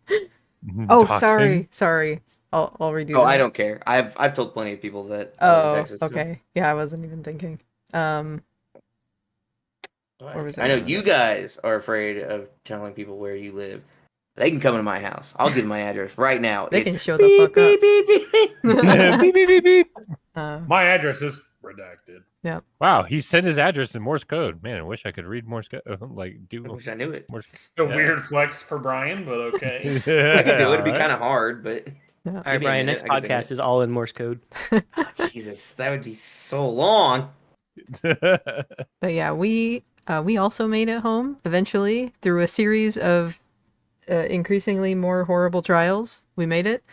Oh, Doxing? sorry. I'll redo Oh, that. I don't care. I've told plenty of people that I live in Oh, Texas. so- okay. Yeah, I wasn't even thinking. Where was I know I? you guys are afraid of telling people where you live. They can come to my house. I'll give my address right now. They It's can show the fuck beep, up. beep, beep, beep. Beep, beep, beep, beep. My address is redacted. Yep. Wow, he sent his address in Morse code. Man, I wish I could read Morse code. Like do. I wish I knew it. Morse A Yeah. weird flex for Brian, but okay. I can do it. It'd be Alright. kind of hard, but Yeah. All Give right, me a Brian, minute, next I can think of podcast it. is all in Morse code. Oh, Jesus, that would be so long. But yeah, we We also made it home eventually through a series of increasingly more horrible trials. We made it.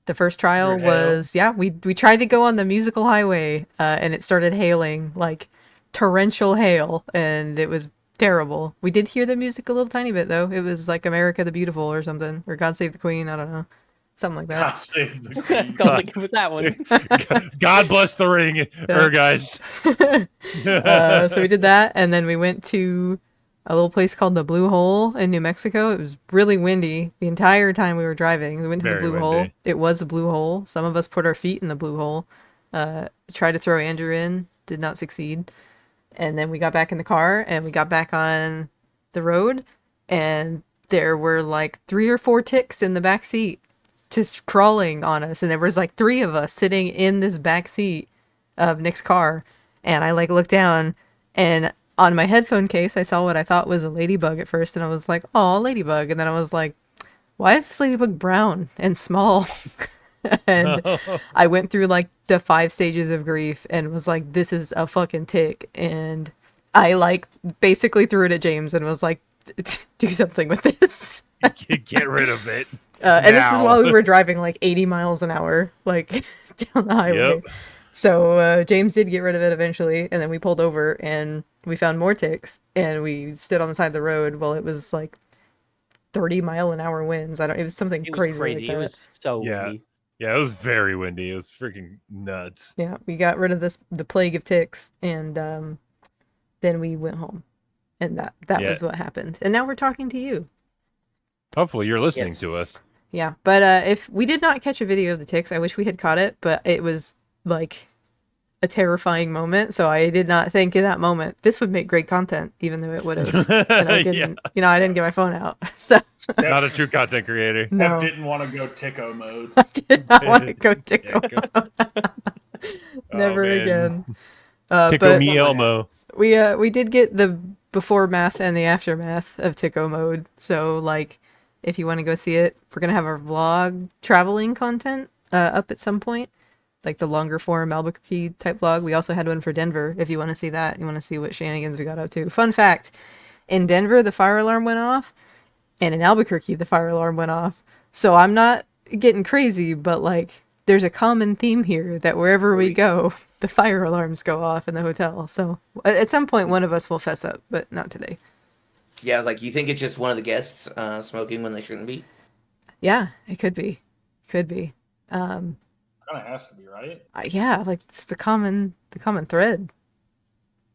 The first trial Through hail? was, yeah, we tried to go on the musical highway, and it started hailing, like torrential hail, and it was terrible. We did hear the music a little tiny bit though. It was like America the Beautiful or something, or God Save the Queen. I don't know, something like God that. save the I queen. don't think it was that one. God bless the ring, guys. So we did that, and then we went to a little place called the Blue Hole in New Mexico. It was really windy the entire time we were driving. We went to the Very Blue Hole. windy. It was a blue hole. Some of us put our feet in the blue hole. Tried to throw Andrew in, did not succeed. And then we got back in the car and we got back on the road, and there were like 3 or 4 ticks in the back seat just crawling on us, and there was like 3 of us sitting in this back seat of Nick's car, and I like looked down, and on my headphone case I saw what I thought was a ladybug at first, and I was like, "Oh, ladybug," and then I was like, "Why is this ladybug brown and small?" And I went through like the 5 stages of grief and was like, "This is a fucking tick," and I like basically threw it at James and was like, "Do something with this." Get rid of it. And this is Now. while we were driving like 80 miles an hour, like down the highway. Yep. So James did get rid of it eventually, and then we pulled over and we found more ticks, and we stood on the side of the road while it was like 30-mile-an-hour winds. It was something It was crazy. crazy. Like It that. was so Yeah. windy. Yeah, it was very windy. It was freaking nuts. Yeah, we got rid of the plague of ticks, and then we went home, and that Yeah. was what happened. And now we're talking to you. Hopefully, you're listening Yes. to us. Yeah, but if we did not catch a video of the ticks, I wish we had caught it, but it was like a terrifying moment, so I did not think in that moment this would make great content, even though it would have. And I didn't, I didn't get my phone out, so Not a true content creator. Deb no, didn't want to go ticko mode. I did not want to go tickle. Oh, Never man. again. Tickle But me Elmo. we did get the before math and the aftermath of Tico mode. So like, if you want to go see it, we're gonna have our vlog traveling content up at some point, like the longer form Albuquerque type vlog. We also had one for Denver. If you want to see that, you want to see what shenanigans we got up to. Fun fact: in Denver, the fire alarm went off, and in Albuquerque, the fire alarm went off. So I'm not getting crazy, but like, there's a common theme here that wherever we go, the fire alarms go off in the hotel. So at some point, one of us will fess up, but not today. Yeah, I was like, you think it's just one of the guests smoking when they shouldn't be? Yeah, it could be. Could be. Kind of has to be, right? Yeah, like it's the common thread.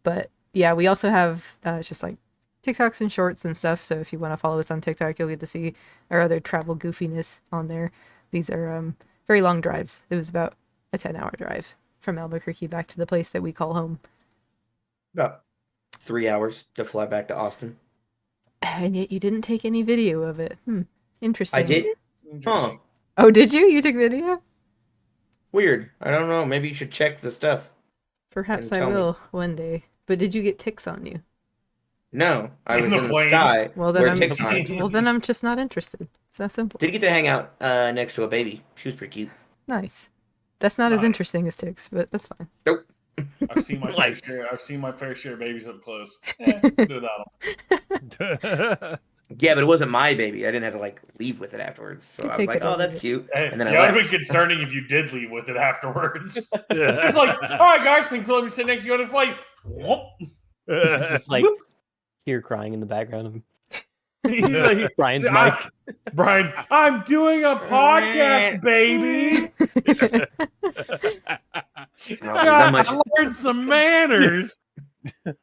But yeah, we also have it's just like TikToks and shorts and stuff. So if you want to follow us on TikTok, you'll get to see our other travel goofiness on there. These are very long drives. It was about a 10-hour drive from Albuquerque back to the place that we call home. About 3 hours to fly back to Austin. And yet you didn't take any video of it. Interesting. I did? Huh. Oh, did you? You took video? Weird. I don't know. Maybe you should check the stuff. Perhaps And I tell me. will one day. But did you get ticks on you? No, I In was the in the plane. sky Well, then where I'm ticks aren't. well, then I'm just not interested. It's that simple. Did get to hang out next to a baby. She was pretty cute. Nice. That's not as Nice. interesting as ticks, but that's fine. Nope. I've seen my fair share. I've seen my fair share of babies up close. Do without them. Yeah, but it wasn't my baby. I didn't have to like leave with it afterwards. So You I was take like, it oh, or that's leave it. cute. Hey, And then I that would have left. been concerning if you did leave with it afterwards. Just like, all right, guys, thanks for letting me sit next to you on the flight. Whoop. It's just like here crying in the background of He's like, Brian's I- mic. Brian, I'm doing a podcast, baby. How much- I learned some manners.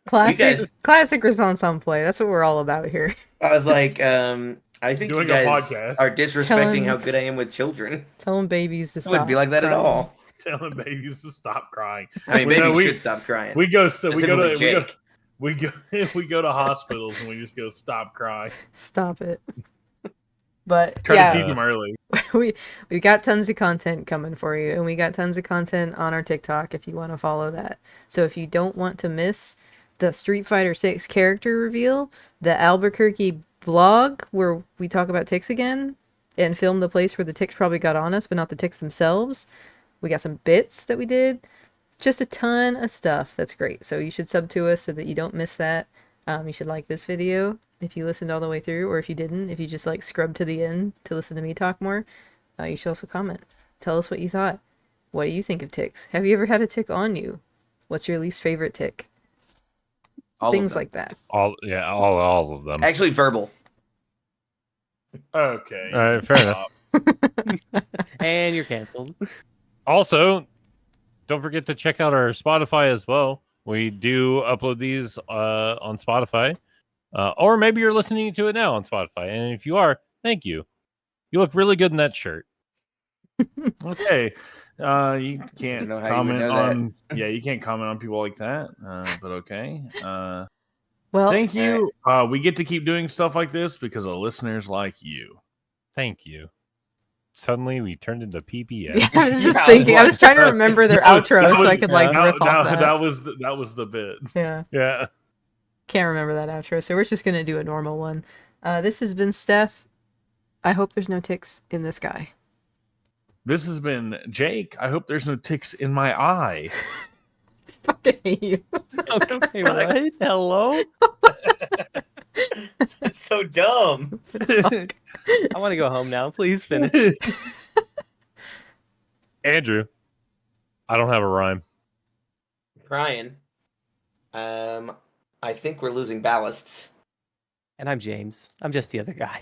Classic, classic response on play. That's what we're all about here. I was like, I think Doing you a guys podcast. are disrespecting Telling- how good I am with children. Telling babies to I stop. wouldn't be like that at crying. all. Telling babies to stop crying. I mean, Well, no, babies we- should stop crying. We go to Specifically Jake. we go to hospitals and we just go stop crying. Stop it. But Try yeah, to teach them early. we got tons of content coming for you, and we got tons of content on our TikTok if you want to follow that. So if you don't want to miss the Street Fighter 6 character reveal, the Albuquerque vlog where we talk about ticks again and film the place where the ticks probably got on us, but not the ticks themselves. We got some bits that we did. Just a ton of stuff that's great. So you should sub to us so that you don't miss that. You should like this video if you listened all the way through, or if you didn't, if you just like scrubbed to the end to listen to me talk more. You should also comment. Tell us what you thought. What do you think of ticks? Have you ever had a tick on you? What's your least favorite tick? All Things of them. like that. All of them. Actually, verbal. Okay. All right, fair enough. And you're canceled. Also, don't forget to check out our Spotify as well. We do upload these on Spotify. Or maybe you're listening to it now on Spotify. And if you are, thank you. You look really good in that shirt. Okay. You can't know how you would comment know that. on you can't comment on people like that. But okay. Well, Thank you. We get to keep doing stuff like this because of listeners like you. Thank you. Suddenly we turned into PBS. yeah, I was just I was thinking. I was trying to remember their outro so I could like riff off that. That was the bit. Yeah, Yeah. can't remember that outro, so we're just gonna do a normal one. This has been Steph. I hope there's no ticks in the sky. This has been Jake. I hope there's no ticks in my eye. Fucking hate you. Okay, what? Hello? It's so dumb. I want to go home now. Please finish. Andrew, I don't have a rhyme. Ryan. I think we're losing ballasts. And I'm James. I'm just the other guy.